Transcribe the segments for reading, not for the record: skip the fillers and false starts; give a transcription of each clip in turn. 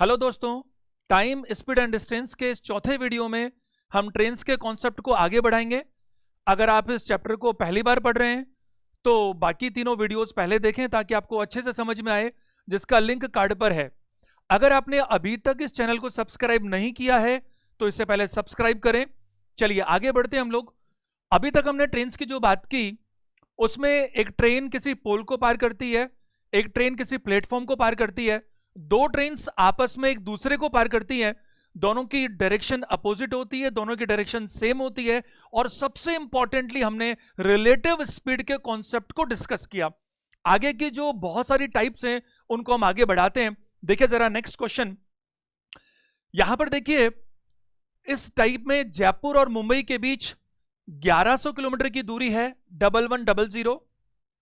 Hello दोस्तों, time speed and distance के इस चौथे वीडियो में हम ट्रेन्स के कॉन्सेप्ट को आगे बढ़ाएंगे। अगर आप इस चैप्टर को पहली बार पढ़ रहे हैं तो बाकी तीनों वीडियोस पहले देखें ताकि आपको अच्छे से समझ में आए, जिसका लिंक कार्ड पर है। अगर आपने अभी तक इस चैनल को सब्सक्राइब नहीं किया है तो इससे पहले सब्सक्राइब करें। चलिए आगे बढ़ते हैं हम लोग। अभी तक हमने ट्रेन्स की जो बात की उसमें एक ट्रेन किसी पोल को पार करती है, एक ट्रेन किसी प्लेटफॉर्म को पार करती है, दो ट्रेन्स आपस में एक दूसरे को पार करती हैं, दोनों की डायरेक्शन अपोजिट होती है, दोनों की डायरेक्शन सेम होती है, और सबसे इंपॉर्टेंटली हमने रिलेटिव स्पीड के कॉन्सेप्ट को डिस्कस किया। आगे की जो बहुत सारी टाइप्स हैं उनको हम आगे बढ़ाते हैं। देखिए जरा नेक्स्ट क्वेश्चन यहां पर देखिए। इस टाइप में जयपुर और मुंबई के बीच 1100 किलोमीटर की दूरी है, 1100।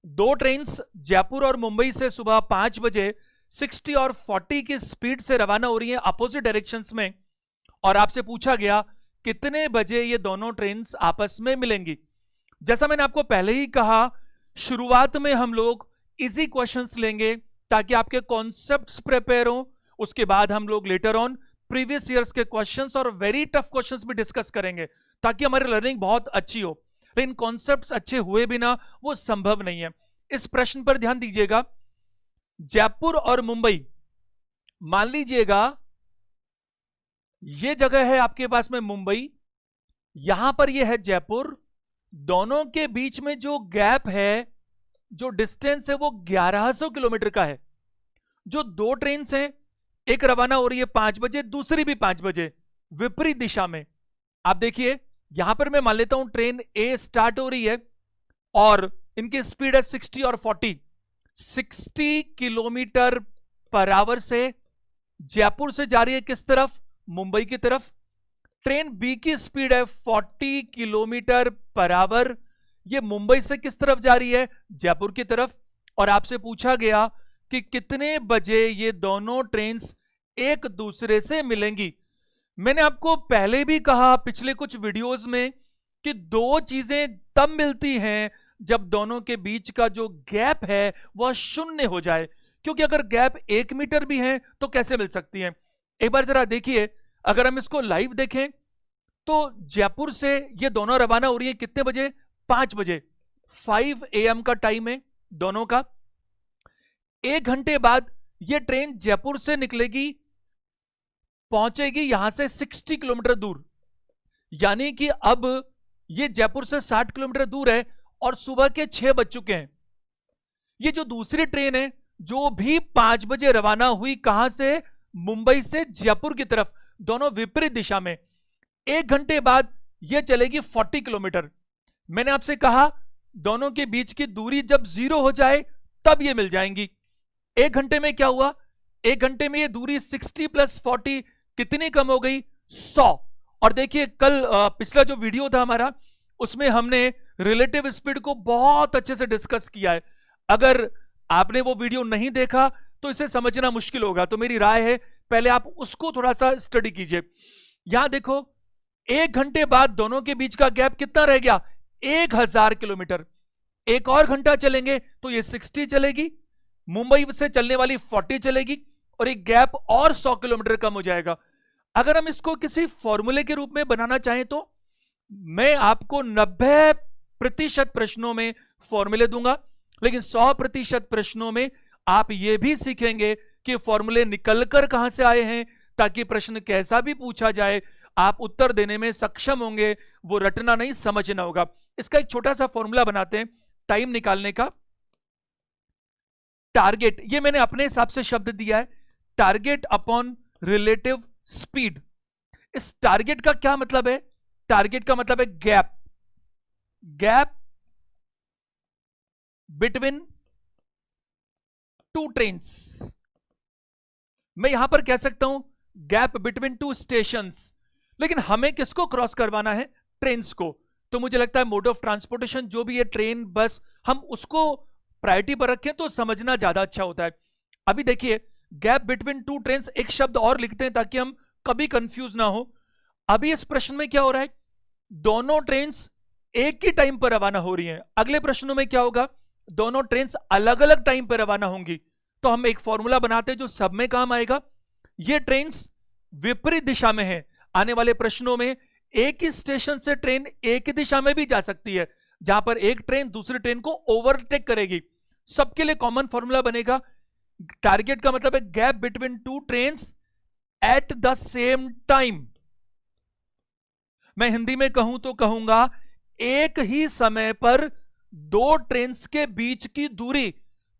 दो ट्रेन्स जयपुर और मुंबई से सुबह 5 बजे 60 और 40 की स्पीड से रवाना हो रही हैं अपोजिट डायरेक्शंस में, और आपसे पूछा गया कितने बजे ये दोनों ट्रेन्स आपस में मिलेंगी। जैसा मैंने आपको पहले ही कहा, शुरुआत में हम लोग इजी क्वेश्चंस लेंगे ताकि आपके कॉन्सेप्ट्स प्रिपेयर हो। उसके बाद हम लोग लेटर ऑन प्रीवियस ईयर्स के क्वेश्चंस और वेरी टफ क्वेश्चंस भी डिस्कस करेंगे ताकि हमारी लर्निंग बहुत अच्छी हो। लेकिन कॉन्सेप्ट्स अच्छे हुए बिना वो संभव नहीं है। इस प्रश्न पर ध्यान दीजिएगा। जयपुर और मुंबई, मान लीजिएगा ये जगह है आपके पास में मुंबई, यहां पर ये है जयपुर। दोनों के बीच में जो गैप है, जो डिस्टेंस है, वो 1100 किलोमीटर का है। जो दो ट्रेन हैं, एक रवाना हो रही है 5 बजे, दूसरी भी 5 बजे, विपरीत दिशा में। आप देखिए यहां पर मैं मान लेता हूं ट्रेन ए स्टार्ट हो रही है और इनकी स्पीड है 60 और 40। 60 किलोमीटर पर आवर से जयपुर से जा रही है किस तरफ? मुंबई की तरफ। ट्रेन बी की स्पीड है 40 किलोमीटर पर आवर, ये मुंबई से किस तरफ जा रही है? जयपुर की तरफ। और आपसे पूछा गया कि कितने बजे ये दोनों ट्रेन्स एक दूसरे से मिलेंगी। मैंने आपको पहले भी कहा पिछले कुछ वीडियोस में कि दो चीजें तब मिलती हैं जब दोनों के बीच का जो गैप है वह शून्य हो जाए, क्योंकि अगर गैप 1 मीटर भी है तो कैसे मिल सकती है? एक बार जरा देखिए, अगर हम इसको लाइव देखें तो जयपुर से ये दोनों रवाना हो रही है कितने बजे? 5 बजे। 5 AM का टाइम है दोनों का। 1 घंटे बाद ये ट्रेन जयपुर से निकलेगी, पहुंचेगी यहां से 60 किलोमीटर दूर, यानी कि अब ये जयपुर से 60 किलोमीटर दूर है और सुबह के 6 बज चुके हैं। ये जो दूसरी ट्रेन है जो भी 5 बजे रवाना हुई, कहां से? मुंबई से जयपुर की तरफ, दोनों विपरीत दिशा में। 1 घंटे बाद ये चलेगी 40 किलोमीटर। मैंने आपसे कहा दोनों के बीच की दूरी जब 0 हो जाए तब ये मिल जाएंगी। 1 घंटे में क्या हुआ? 1 घंटे में ये दूरी 60 + 40 कितनी कम हो गई? 100। और देखिए कल पिछला जो वीडियो था हमारा, उसमें हमने रिलेटिव स्पीड को बहुत अच्छे से डिस्कस किया है। अगर आपने वो वीडियो नहीं देखा तो इसे समझना मुश्किल होगा, तो मेरी राय है पहले आप उसको थोड़ा सा स्टडी कीजिए। यहां देखो 1 घंटे बाद दोनों के बीच का गैप कितना रह गया? 1000 किलोमीटर। एक और घंटा चलेंगे तो ये 60 चलेगी, मुंबई से चलने वाली 40 चलेगी, और एक गैप और 100 किलोमीटर कम हो जाएगा। अगर हम इसको किसी फॉर्मूले के रूप में बनाना चाहें तो मैं आपको 90% प्रश्नों में फॉर्मूले दूंगा, लेकिन 100% प्रश्नों में आप यह भी सीखेंगे कि फॉर्मूले निकलकर कहां से आए हैं, ताकि प्रश्न कैसा भी पूछा जाए आप उत्तर देने में सक्षम होंगे। वो रटना नहीं, समझना होगा। इसका एक छोटा सा फॉर्मूला बनाते हैं टाइम निकालने का। टारगेट, ये मैंने अपने हिसाब से शब्द दिया है, टारगेट अपॉन रिलेटिव स्पीड। इस टारगेट का क्या मतलब है? टारगेट का मतलब है gap, gap between two trains. मैं यहां पर कह सकता हूं गैप बिटवीन टू स्टेशंस, लेकिन हमें किसको क्रॉस करवाना है? ट्रेन्स को। तो मुझे लगता है मोड ऑफ ट्रांसपोर्टेशन जो भी है, ट्रेन, बस, हम उसको प्रायोरिटी पर रखें तो समझना ज्यादा अच्छा होता है। अभी देखिए गैप बिटवीन टू ट्रेन्स, एक शब्द और लिखते हैं ताकि हम कभी कंफ्यूज ना हो। अभी इस प्रश्न में क्या हो रहा है? दोनों ट्रेन्स एक ही टाइम पर रवाना हो रही हैं। अगले प्रश्नों में क्या होगा? दोनों ट्रेन्स अलग अलग टाइम पर रवाना होंगी। तो हम एक फॉर्मूला बनाते हैं जो सब में काम आएगा। ये ट्रेन विपरीत दिशा में है। आने वाले प्रश्नों में एक ही स्टेशन से ट्रेन एक ही दिशा में भी जा सकती है, जहां पर एक ट्रेन दूसरी ट्रेन को ओवरटेक करेगी। सबके लिए कॉमन फॉर्मूला बनेगा, टारगेट का मतलब है gap between two trains at the same time. मैं हिंदी में कहूं तो कहूंगा एक ही समय पर दो ट्रेन्स के बीच की दूरी,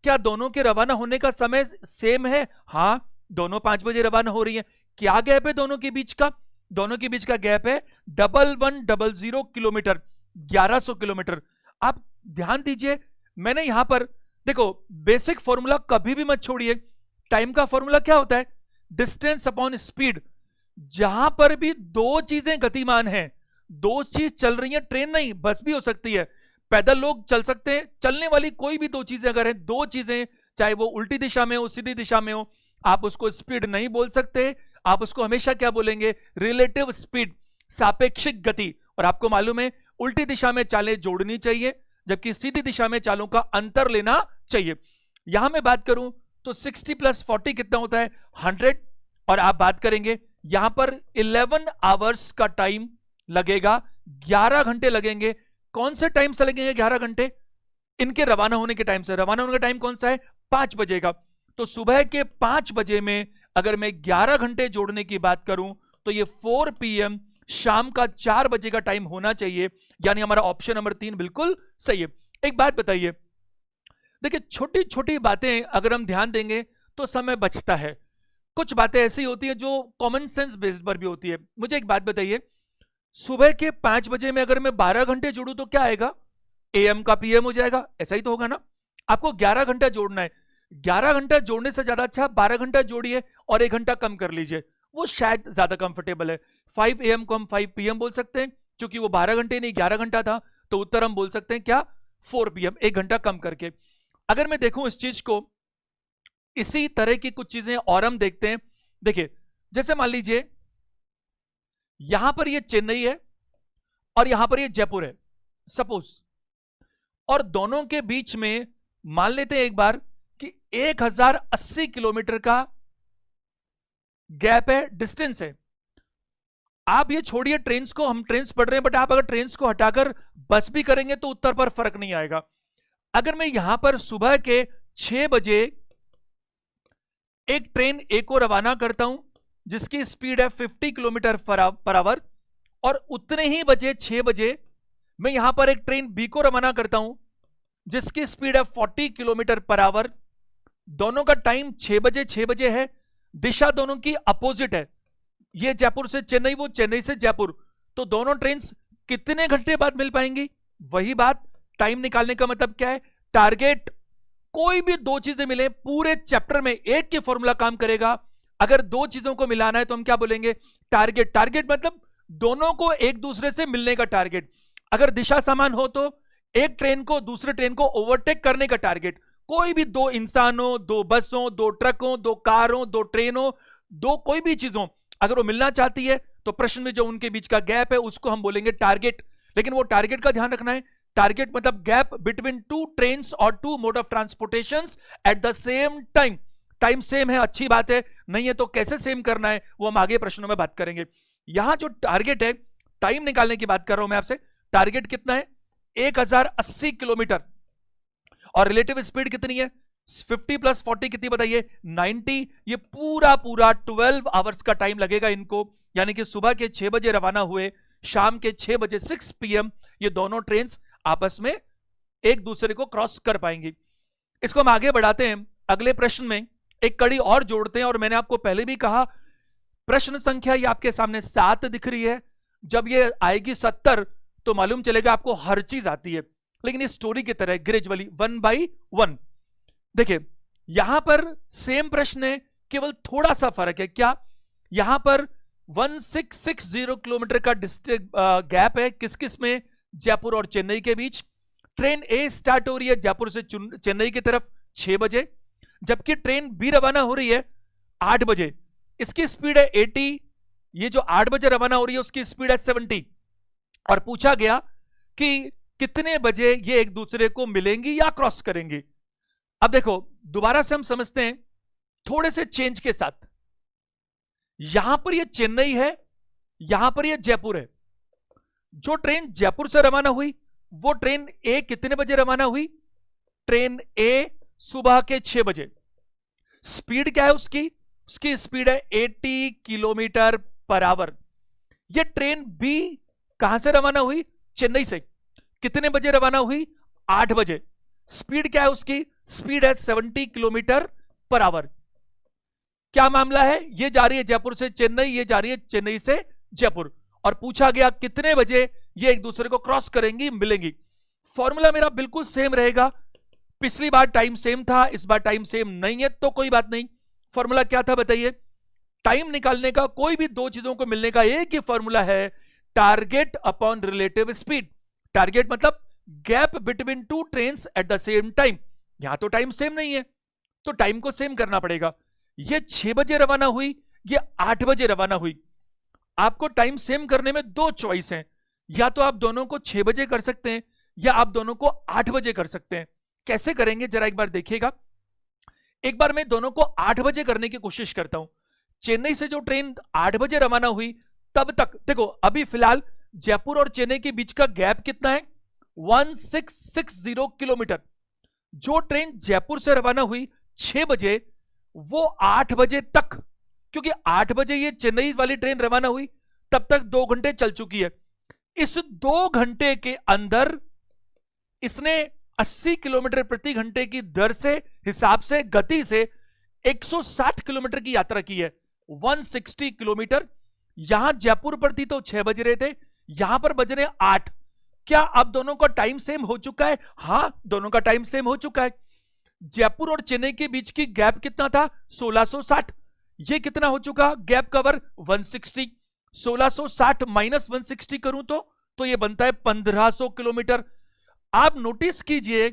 क्या दोनों के रवाना होने का समय सेम है? हां, दोनों 5 बजे रवाना हो रही हैं। क्या गैप है दोनों के बीच का? दोनों के बीच का गैप है 1100 किलोमीटर, 1100 किलोमीटर। आप ध्यान दीजिए, मैंने यहां पर देखो, बेसिक फॉर्मूला कभी भी मत छोड़िए। टाइम का फॉर्मूला क्या होता है? Distance upon speed. जहां पर भी दो चीजें गतिमान हैं, दो चीज चल रही है, ट्रेन नहीं बस भी हो सकती है, पैदल लोग चल सकते हैं, चलने वाली कोई भी दो चीजें अगर है, दो चीजें चाहे वो उल्टी दिशा में हो सीधी दिशा में हो, आप उसको स्पीड नहीं बोल सकते, आप उसको हमेशा क्या बोलेंगे? रिलेटिव स्पीड, सापेक्षिक गति। और आपको मालूम है उल्टी दिशा में चालें जोड़नी चाहिए, जबकि सीधी दिशा में चालों का अंतर लेना चाहिए। यहां मैं बात करूं तो 60 + 40 कितना होता है? 100। और आप बात करेंगे यहां पर 11 आवर्स का टाइम लगेगा, 11 घंटे लगेंगे। कौन से टाइम से लगेंगे 11 घंटे? इनके रवाना होने के टाइम से। रवाना होने का टाइम कौन सा है? 5 बजे का। तो सुबह के 5 बजे में अगर मैं 11 घंटे जोड़ने की बात करूं तो ये 4 PM शाम का 4 बजे का टाइम होना चाहिए, यानी हमारा ऑप्शन नंबर 3 बिल्कुल सही है। एक बात बताइए, देखिए छोटी छोटी बातें अगर हम ध्यान देंगे तो समय बचता है। कुछ बातें ऐसी होती है जो कॉमन सेंस बेस्ड पर भी होती है। मुझे एक बात बताइए, सुबह के 5 बजे में अगर मैं 12 घंटे जोड़ूं तो क्या आएगा? AM का PM हो जाएगा, ऐसा ही तो होगा ना? आपको 11 घंटा जोड़ना है, 11 घंटा जोड़ने से ज्यादा अच्छा 12 घंटा जोड़िए और 1 घंटा कम कर लीजिए, वो शायद ज्यादा कंफर्टेबल है। 5 AM को हम 5 PM बोल सकते हैं, क्योंकि वो 12 घंटे नहीं 11 घंटा था, तो उत्तर हम बोल सकते हैं क्या? 4 PM, 1 घंटा कम करके। अगर मैं देखूं इस चीज को, इसी तरह की कुछ चीजें और हम देखते हैं। देखिए, जैसे मान लीजिए यहां पर ये चेन्नई है और यहां पर ये जयपुर है सपोज, और दोनों के बीच में मान लेते हैं एक बार कि 1080 किलोमीटर का गैप है, डिस्टेंस है। आप ये छोड़िए ट्रेन्स को, हम ट्रेन्स पढ़ रहे हैं, बट आप अगर ट्रेन्स को हटाकर बस भी करेंगे तो उत्तर पर फर्क नहीं आएगा। अगर मैं यहां पर सुबह के 6 बजे एक ट्रेन ए को रवाना करता हूं जिसकी स्पीड है 50 किलोमीटर पर आवर, और उतने ही बजे 6 बजे मैं यहां पर एक ट्रेन बी को रवाना करता हूं जिसकी स्पीड है 40 किलोमीटर पर आवर, दोनों का टाइम 6 बजे है, दिशा दोनों की अपोजिट है। ये जयपुर से चेन्नई, वो चेन्नई से जयपुर, तो दोनों ट्रेन कितने घंटे बाद मिल पाएंगी? वही बात, टाइम निकालने का मतलब क्या है? टारगेट। कोई भी दो चीजें मिले पूरे चैप्टर में एक ही फॉर्मूला काम करेगा। अगर दो चीजों को मिलाना है तो हम क्या बोलेंगे? टारगेट। टारगेट मतलब दोनों को एक दूसरे से मिलने का टारगेट। अगर दिशा समान हो तो एक ट्रेन को दूसरे ट्रेन को ओवरटेक करने का टारगेट। कोई भी दो इंसानों, दो बसों, दो ट्रकों, दो कारों, दो ट्रेनों, दो कोई भी चीजों अगर वो मिलना चाहती है तो प्रश्न में जो उनके बीच का गैप है उसको हम बोलेंगे टारगेट। लेकिन वो टारगेट का ध्यान रखना है, टारगेट मतलब गैप बिटवीन टू ट्रेन्स और two mode of transportation at the same time. Time same है, अच्छी बात है, नहीं है तो कैसे सेम करना है वो हम आगे प्रश्नों में बात करेंगे। यहां जो टारगेट है, टाइम निकालने की बात कर रहा हूं मैं आपसे, टारगेट कितना है? 1080 किलोमीटर। और रिलेटिव स्पीड कितनी है? 50 + 40 कितनी बताइए? 90। ये पूरा 12 आवर्स का टाइम लगेगा इनको, यानी कि सुबह के 6 बजे रवाना हुए, शाम के 6 बजे 6 PM ये दोनों ट्रेन आपस में एक दूसरे को क्रॉस कर पाएंगी। इसको हम आगे बढ़ाते हैं, अगले प्रश्न में एक कड़ी और जोड़ते हैं। और मैंने आपको पहले भी कहा, प्रश्न संख्या ये आपके सामने 7 दिख रही है, जब ये आएगी 70 तो मालूम चलेगा आपको हर चीज आती है। लेकिन इस स्टोरी की तरह ग्रेजुअली 1 by 1। देखिए यहां पर सेम प्रश्न है, केवल थोड़ा सा फर्क है। क्या? यहां पर 1660 किलोमीटर का गैप है, किस किस में? जयपुर और चेन्नई के बीच। ट्रेन ए स्टार्ट हो रही है जयपुर से चेन्नई की तरफ 6 बजे, जबकि ट्रेन बी रवाना हो रही है 8 बजे। इसकी स्पीड है 80, ये जो 8 बजे रवाना हो रही है उसकी स्पीड है 70। और पूछा गया कि कितने बजे ये एक दूसरे को मिलेंगी या क्रॉस करेंगी। अब देखो दोबारा से हम समझते हैं थोड़े से चेंज के साथ। यहां पर ये चेन्नई है, यहां पर ये जयपुर है। जो ट्रेन जयपुर से रवाना हुई वो ट्रेन ए कितने बजे रवाना हुई? ट्रेन ए सुबह के 6 बजे। स्पीड क्या है उसकी? उसकी स्पीड है 80 किलोमीटर पर आवर। ये ट्रेन बी कहां से रवाना हुई? चेन्नई से। कितने बजे रवाना हुई? 8 बजे। स्पीड क्या है उसकी? स्पीड है 70 किलोमीटर पर आवर। क्या मामला है? ये जा रही है जयपुर से चेन्नई, ये जा रही है चेन्नई से जयपुर, और पूछा गया कितने बजे ये एक दूसरे को क्रॉस करेंगी, मिलेंगी। फॉर्मूला मेरा बिल्कुल सेम रहेगा। पिछली बार टाइम सेम था, इस बार टाइम सेम नहीं है, तो कोई बात नहीं। फॉर्मूला क्या था बताइए? टाइम निकालने का कोई भी दो चीजों को मिलने का एक ही फॉर्मूला है, target upon relative speed. Target मतलब gap between two trains at the same time. यहां तो टाइम सेम नहीं है, तो टाइम को सेम करना पड़ेगा। ये 6 बजे रवाना हुई, ये 8 बजे रवाना हुई। आपको टाइम सेम करने में दो चॉइस हैं, या तो आप दोनों को 6 बजे कर सकते हैं या आप दोनों को 8 बजे कर सकते हैं। कैसे करेंगे जरा एक बार देखिएगा। एक बार मैं दोनों को 8 बजे करने की कोशिश करता हूं। चेन्नई से जो ट्रेन 8 बजे रवाना हुई तब तक देखो, अभी फिलहाल जयपुर और चेन्नई के बीच का गैप कितना है? 1660 किलोमीटर। जो ट्रेन जयपुर से रवाना हुई 6 बजे, वो 8 बजे तक, क्योंकि 8 बजे ये चेन्नई वाली ट्रेन रवाना हुई, तब तक 2 घंटे चल चुकी है। इस 2 घंटे के अंदर इसने 80 किलोमीटर प्रति घंटे की दर से, हिसाब से, गति से 160 किलोमीटर की यात्रा की है। 160 किलोमीटर। यहां जयपुर पर थी तो 6 बज रहे थे, यहां पर बज रहे 8। क्या अब दोनों का टाइम सेम हो चुका है? हां, दोनों का टाइम सेम हो चुका है। जयपुर और चेन्नई के बीच की गैप कितना था? 1660। ये कितना हो चुका गैप कवर? 160। 1660 माइनस 160 करूं तो ये बनता है 1500 किलोमीटर। आप नोटिस कीजिए,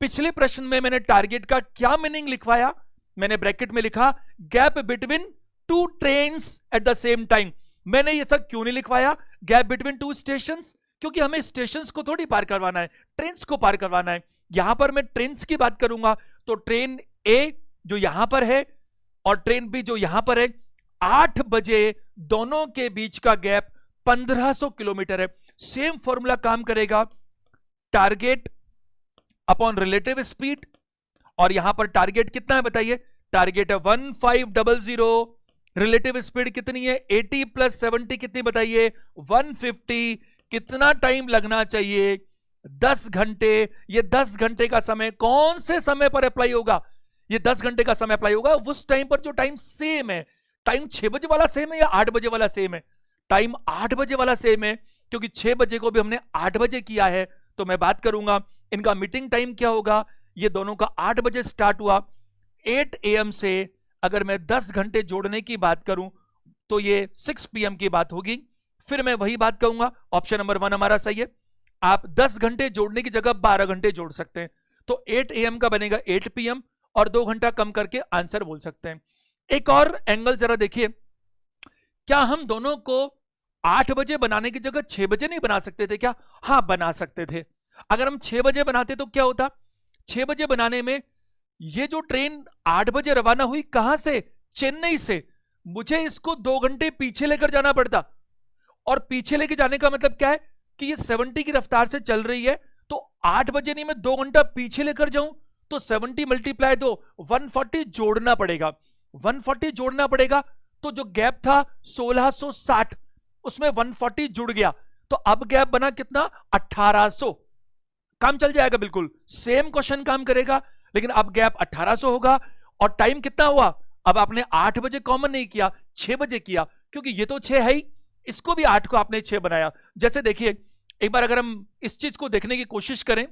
पिछले प्रश्न में मैंने टारगेट का क्या मीनिंग लिखवाया? मैंने ब्रैकेट में लिखा gap between two trains at the same time. मैंने ये सब क्यों नहीं लिखवाया गैप बिटवीन टू स्टेशंस? क्योंकि हमें स्टेशंस को थोड़ी पार करवाना है, ट्रेन्स को पार करवाना है। यहां पर मैं ट्रेन्स की बात करूंगा तो ट्रेन ए जो यहां पर है और ट्रेन बी जो यहां पर है, 8 बजे दोनों के बीच का गैप 1500 किलोमीटर है। सेम फॉर्मूला काम करेगा, टारगेट अपॉन रिलेटिव स्पीड। और यहां पर टारगेट कितना है बताइए? टारगेट है 1500। रिलेटिव स्पीड कितनी है? 80 प्लस 70 कितनी बताइए? 150। कितना टाइम लगना चाहिए? 10 घंटे। ये 10 घंटे का समय कौन से समय पर अप्लाई होगा? ये 10 घंटे का समय अप्लाई होगा उस टाइम पर जो टाइम सेम है। टाइम 6 बजे वाला सेम है या 8 बजे वाला सेम है? टाइम 8 बजे वाला सेम है, क्योंकि 6 बजे को भी हमने 8 बजे किया है। तो मैं बात करूंगा इनका मीटिंग टाइम क्या होगा। ये दोनों का 8 बजे स्टार्ट हुआ। 8 AM से अगर मैं 10 घंटे जोड़ने की बात करूं तो ये 6 PM की बात होगी। फिर मैं वही बात कहूंगा, ऑप्शन नंबर 1 हमारा सही है। आप 10 घंटे जोड़ने की जगह 12 घंटे जोड़ सकते हैं, तो 8 AM का बनेगा 8 PM और 2 घंटा कम करके आंसर बोल सकते हैं। एक और एंगल जरा देखिए, क्या हम दोनों को 8 बजे बनाने की जगह 6 बजे नहीं बना सकते थे क्या? हां, बना सकते थे। अगर हम 6 बजे बनाते तो क्या होता? 6 बजे बनाने में ये जो ट्रेन 8 बजे रवाना हुई, कहां से? चेन्नई से। मुझे इसको 2 घंटे पीछे लेकर जाना पड़ता, और पीछे लेके जाने का मतलब क्या है कि ये 70 की रफ्तार से चल रही है, तो 8 बजे नहीं मैं 2 घंटा पीछे लेकर जाऊं तो 70 मल्टीप्लाई 2, 140 जोड़ना पड़ेगा। 140 जोड़ना पड़ेगा, तो जो गैप था 1660, उसमें 140 जुड़ गया, तो अब गैप बना कितना? 1800। काम चल जाएगा, बिल्कुल सेम क्वेश्चन काम करेगा, लेकिन अब गैप 1800 होगा। और टाइम कितना हुआ? अब आपने 8 बजे कॉमन नहीं किया, 6 बजे किया, क्योंकि ये तो 6 है ही, इसको भी 8 को आपने 6 बनाया। जैसे देखिए, एक बार अगर हम इस चीज को देखने की कोशिश करें,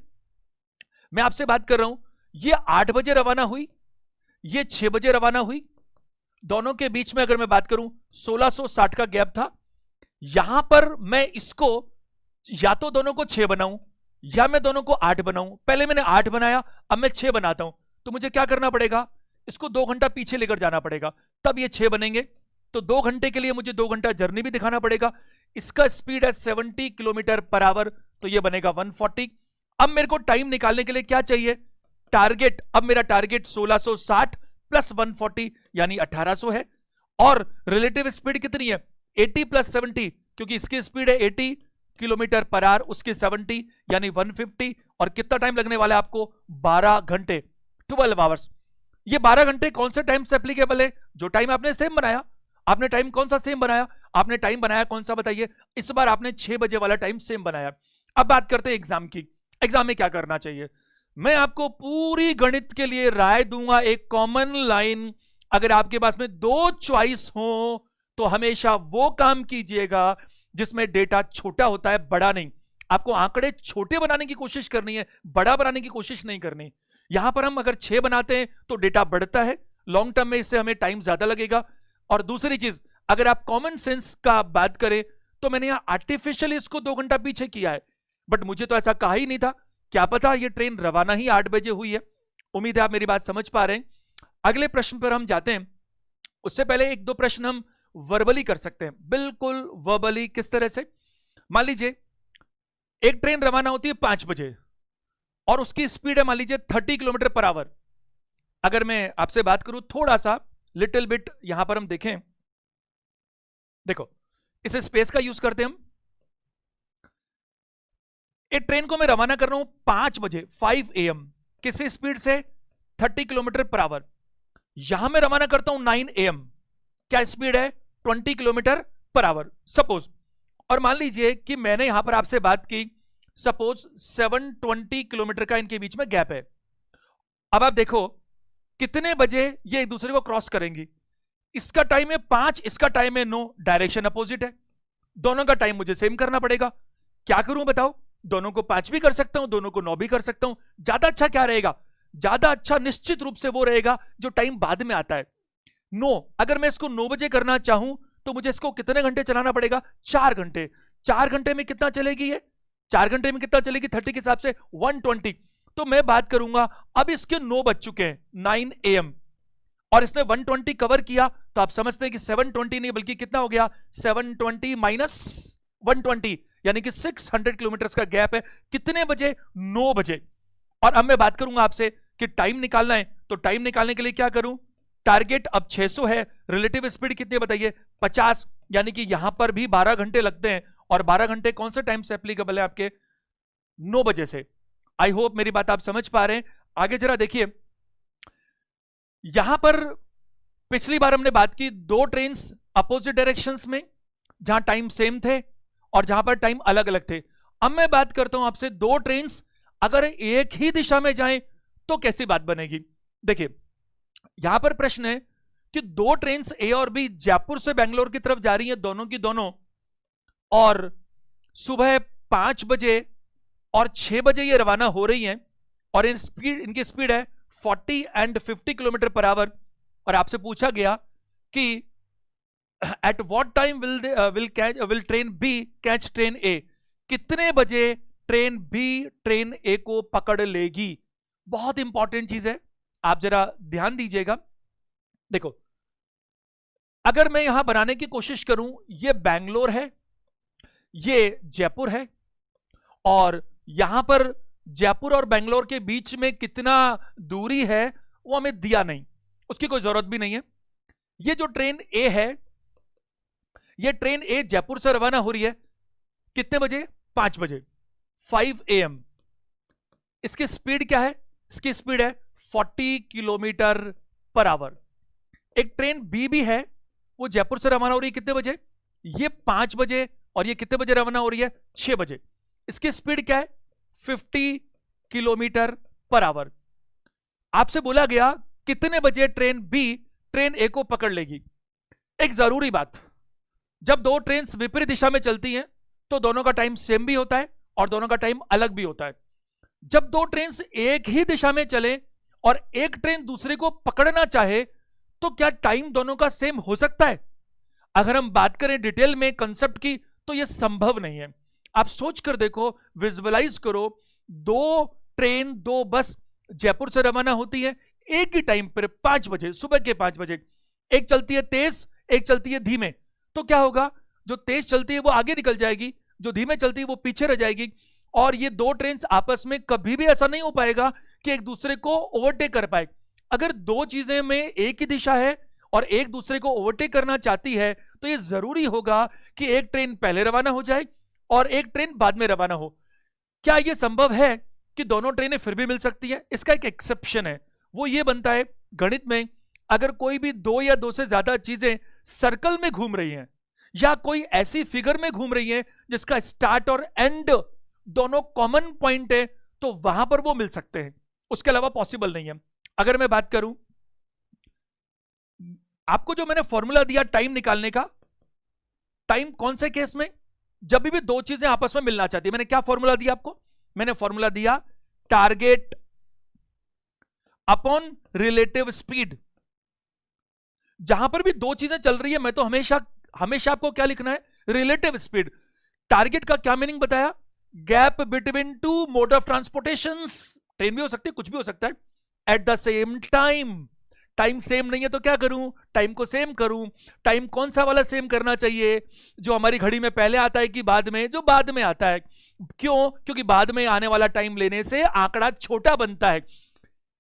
मैं आपसे बात कर रहा हूं, ये 8 बजे रवाना हुई, ये 6 बजे रवाना हुई, दोनों के बीच में अगर मैं बात करूं 1660 का गैप था। यहां पर मैं इसको या तो दोनों को 6 बनाऊं या मैं दोनों को 8 बनाऊं। पहले मैंने 8 बनाया, अब मैं 6 बनाता हूं, तो मुझे क्या करना पड़ेगा? इसको 2 घंटा पीछे लेकर जाना पड़ेगा, तब ये 6 बनेंगे। तो 2 घंटे के लिए मुझे 2 घंटा जर्नी भी दिखाना पड़ेगा। इसका स्पीड है 70 किलोमीटर पर आवर, तो ये बनेगा 140। अब मेरे को टाइम निकालने के लिए क्या चाहिए? टारगेट। अब मेरा टारगेट 1660 प्लस 140 यानी 1800 है, और रिलेटिव स्पीड कितनी है 80 प्लस 70, क्योंकि इसकी स्पीड है 80 किलोमीटर पर आवर, उसकी 70 यानी 150, और कितना टाइम लगने वाला है आपको 12 घंटे, 12 आवर्स। ये 12 घंटे कौन से टाइम से एप्लीकेबल है? जो टाइम आपने सेम बनाया। आपने टाइम कौन सा सेम बनाया? आपने टाइम बनाया कौन सा बताइए? इस बार आपने 6 बजे वाला टाइम सेम बनाया। अब बात करते हैं एग्जाम की। एग्जाम में क्या करना चाहिए? मैं आपको पूरी गणित के लिए राय दूंगा, एक कॉमन लाइन, अगर आपके पास में 2 चॉइस हो तो हमेशा वो काम कीजिएगा जिसमें डेटा छोटा होता है, बड़ा नहीं। आपको आंकड़े छोटे बनाने की कोशिश करनी है, बड़ा बनाने की कोशिश नहीं करनी। यहां पर हम अगर 6 बनाते हैं तो डेटा बढ़ता है, लॉन्ग टर्म में इससे हमें टाइम ज्यादा लगेगा। और दूसरी चीज, अगर आप कॉमन सेंस का बात करें तो मैंने यहां आर्टिफिशियली इसको 2 घंटा पीछे किया है, बट मुझे तो ऐसा कहा ही नहीं था। क्या पता ये ट्रेन रवाना ही 8 बजे हुई है। उम्मीद है आप मेरी बात समझ पा रहे हैं। अगले प्रश्न पर हम जाते हैं। उससे पहले 1-2 प्रश्न हम वर्बली कर सकते हैं, बिल्कुल वर्बली। किस तरह से? मान लीजिए एक ट्रेन रवाना होती है 5 बजे और उसकी स्पीड है मान लीजिए 30 किलोमीटर पर आवर। अगर मैं आपसे बात करूं थोड़ा सा लिटिल बिट, यहां पर हम देखें, देखो इसे स्पेस का यूज करते हैं हम। एक ट्रेन को मैं रवाना कर रहा हूं 5 बजे 5 AM, किसी स्पीड से 30 किलोमीटर पर आवर। यहां मैं रवाना करता हूं 9 AM, क्या स्पीड है 20 किलोमीटर पर आवर सपोज। और मान लीजिए कि मैंने यहां पर आपसे बात की सपोज 720 किलोमीटर का इनके बीच में गैप है। अब आप देखो कितने बजे ये एक दूसरे को क्रॉस करेंगी। इसका टाइम है 5, इसका टाइम है 9, डायरेक्शन अपोजिट है। दोनों का टाइम मुझे सेम करना पड़ेगा। क्या करूं बताओ? दोनों को 5 भी कर सकता हूं, दोनों को 9 भी कर सकता हूं। ज्यादा अच्छा क्या रहेगा? ज्यादा अच्छा निश्चित रूप से वो रहेगा जो टाइम बाद में आता है 9। अगर मैं इसको 9 बजे करना चाहूं तो मुझे इसको कितने घंटे चलाना पड़ेगा? 4 घंटे। 4 घंटे में कितना चलेगी ये? 4 घंटे में कितना चलेगी 30 के हिसाब से? 120। तो मैं बात करूंगा, अब इसके 9 बज चुके हैं 9 AM और इसने 120 कवर किया, तो आप समझते हैं कि 720 नहीं बल्कि कितना हो गया 720 माइनस 120, यानी कि 600 किलोमीटर का गैप है। कितने बजे? 9 बजे। और अब मैं बात करूंगा आपसे कि टाइम निकालना है, तो टाइम निकालने के लिए क्या करूं? टारगेट अब 600 है, रिलेटिव स्पीड कितनी बताइए 50, यानी कि यहां पर भी 12 घंटे लगते हैं। और 12 घंटे कौन सा टाइम से एप्लीकेबल है आपके? 9 बजे से। आई होप मेरी बात आप समझ पा रहे हैं। आगे जरा देखिए, यहां पर पिछली बार हमने बात की 2 ट्रेन्स अपोजिट डायरेक्शंस में, जहां टाइम सेम थे और जहां पर टाइम अलग अलग थे। अब मैं बात करता हूं आपसे 2 ट्रेन्स अगर एक ही दिशा में जाएं तो कैसी बात बनेगी? देखिए यहां पर प्रश्न है कि 2 ट्रेन्स ए और बी जयपुर से बेंगलोर की तरफ जा रही हैं, दोनों की दोनों, और सुबह 5 बजे और 6 बजे ये रवाना हो रही हैं, और इनकी स्पीड है 40 एंड 50 किलोमीटर पर आवर। और आपसे पूछा गया कि at what time will train B catch train A, कितने बजे ट्रेन बी ट्रेन ए को पकड़ लेगी? बहुत इंपॉर्टेंट चीज है, आप जरा ध्यान दीजिएगा। देखो अगर मैं यहां बनाने की कोशिश करूं, ये बैंगलोर है, ये जयपुर है, और यहां पर जयपुर और बेंगलोर के बीच में कितना दूरी है वो हमें दिया नहीं, उसकी कोई जरूरत भी नहीं है। ये जो ट्रेन ए है, ये ट्रेन ए जयपुर से रवाना हो रही है कितने बजे? 5 बजे 5 AM। इसकी स्पीड क्या है? इसकी स्पीड है 40 किलोमीटर पर आवर। एक ट्रेन बी भी है, वो जयपुर से रवाना हो रही है कितने बजे? ये 5 बजे, और ये कितने बजे रवाना हो रही है? 6 बजे। इसकी स्पीड क्या है? 50 किलोमीटर पर आवर। आपसे बोला गया कितने बजे ट्रेन बी ट्रेन ए को पकड़ लेगी। एक जरूरी बात, जब 2 ट्रेन विपरीत दिशा में चलती हैं तो दोनों का टाइम सेम भी होता है और दोनों का टाइम अलग भी होता है। जब 2 ट्रेन एक ही दिशा में चले और एक ट्रेन दूसरे को पकड़ना चाहे तो क्या टाइम दोनों का सेम हो सकता है? अगर हम बात करें डिटेल में कंसेप्ट की तो यह संभव नहीं है। आप सोच कर देखो, विजुअलाइज करो, 2 ट्रेन 2 बस जयपुर से रवाना होती है एक ही टाइम पर 5 बजे, सुबह के 5 बजे। एक चलती है तेज, एक चलती है धीमे। तो क्या होगा? जो तेज चलती है वो आगे निकल जाएगी, जो धीमे चलती है वो पीछे रह जाएगी। और ये 2 ट्रेन आपस में कभी भी ऐसा नहीं हो पाएगा कि एक दूसरे को ओवरटेक कर पाए। अगर 2 चीजें में एक ही दिशा है और एक दूसरे को ओवरटेक करना चाहती है, तो ये जरूरी होगा कि एक ट्रेन पहले रवाना हो जाए और एक ट्रेन बाद में रवाना हो। क्या यह संभव है कि दोनों ट्रेनें फिर भी मिल सकती है? इसका एक एक्सेप्शन है, वो ये बनता है गणित में, अगर कोई भी दो या दो से ज्यादा चीजें सर्कल में घूम रही हैं या कोई ऐसी फिगर में घूम रही है जिसका स्टार्ट और एंड दोनों कॉमन पॉइंट है, तो वहां पर वो मिल सकते हैं, उसके अलावा पॉसिबल नहीं है। अगर मैं बात करूं, आपको जो मैंने फॉर्मूला दिया टाइम निकालने का, टाइम कौन से केस में? जब भी दो चीजें आपस में मिलना चाहती है। मैंने क्या फॉर्मूला दिया आपको? मैंने फॉर्मूला दिया टारगेट अपॉन रिलेटिव स्पीड। जहां पर भी दो चीजें चल रही है, मैं तो हमेशा हमेशा आपको क्या लिखना है? Relative speed. टारगेट का क्या मीनिंग बताया? Gap between to mode of transportation. Train भी हो सकती है, कुछ भी हो सकता है, eight the same time. Time same नहीं है तो क्या करूं? टाइम को सेम करूं। टाइम कौन सा वाला सेम करना चाहिए? जो हमारी घड़ी में पहले आता है कि बाद में? जो बाद में आता है। क्यों? क्योंकि बाद में आने वाला टाइम लेने से आंकड़ा छोटा बनता है।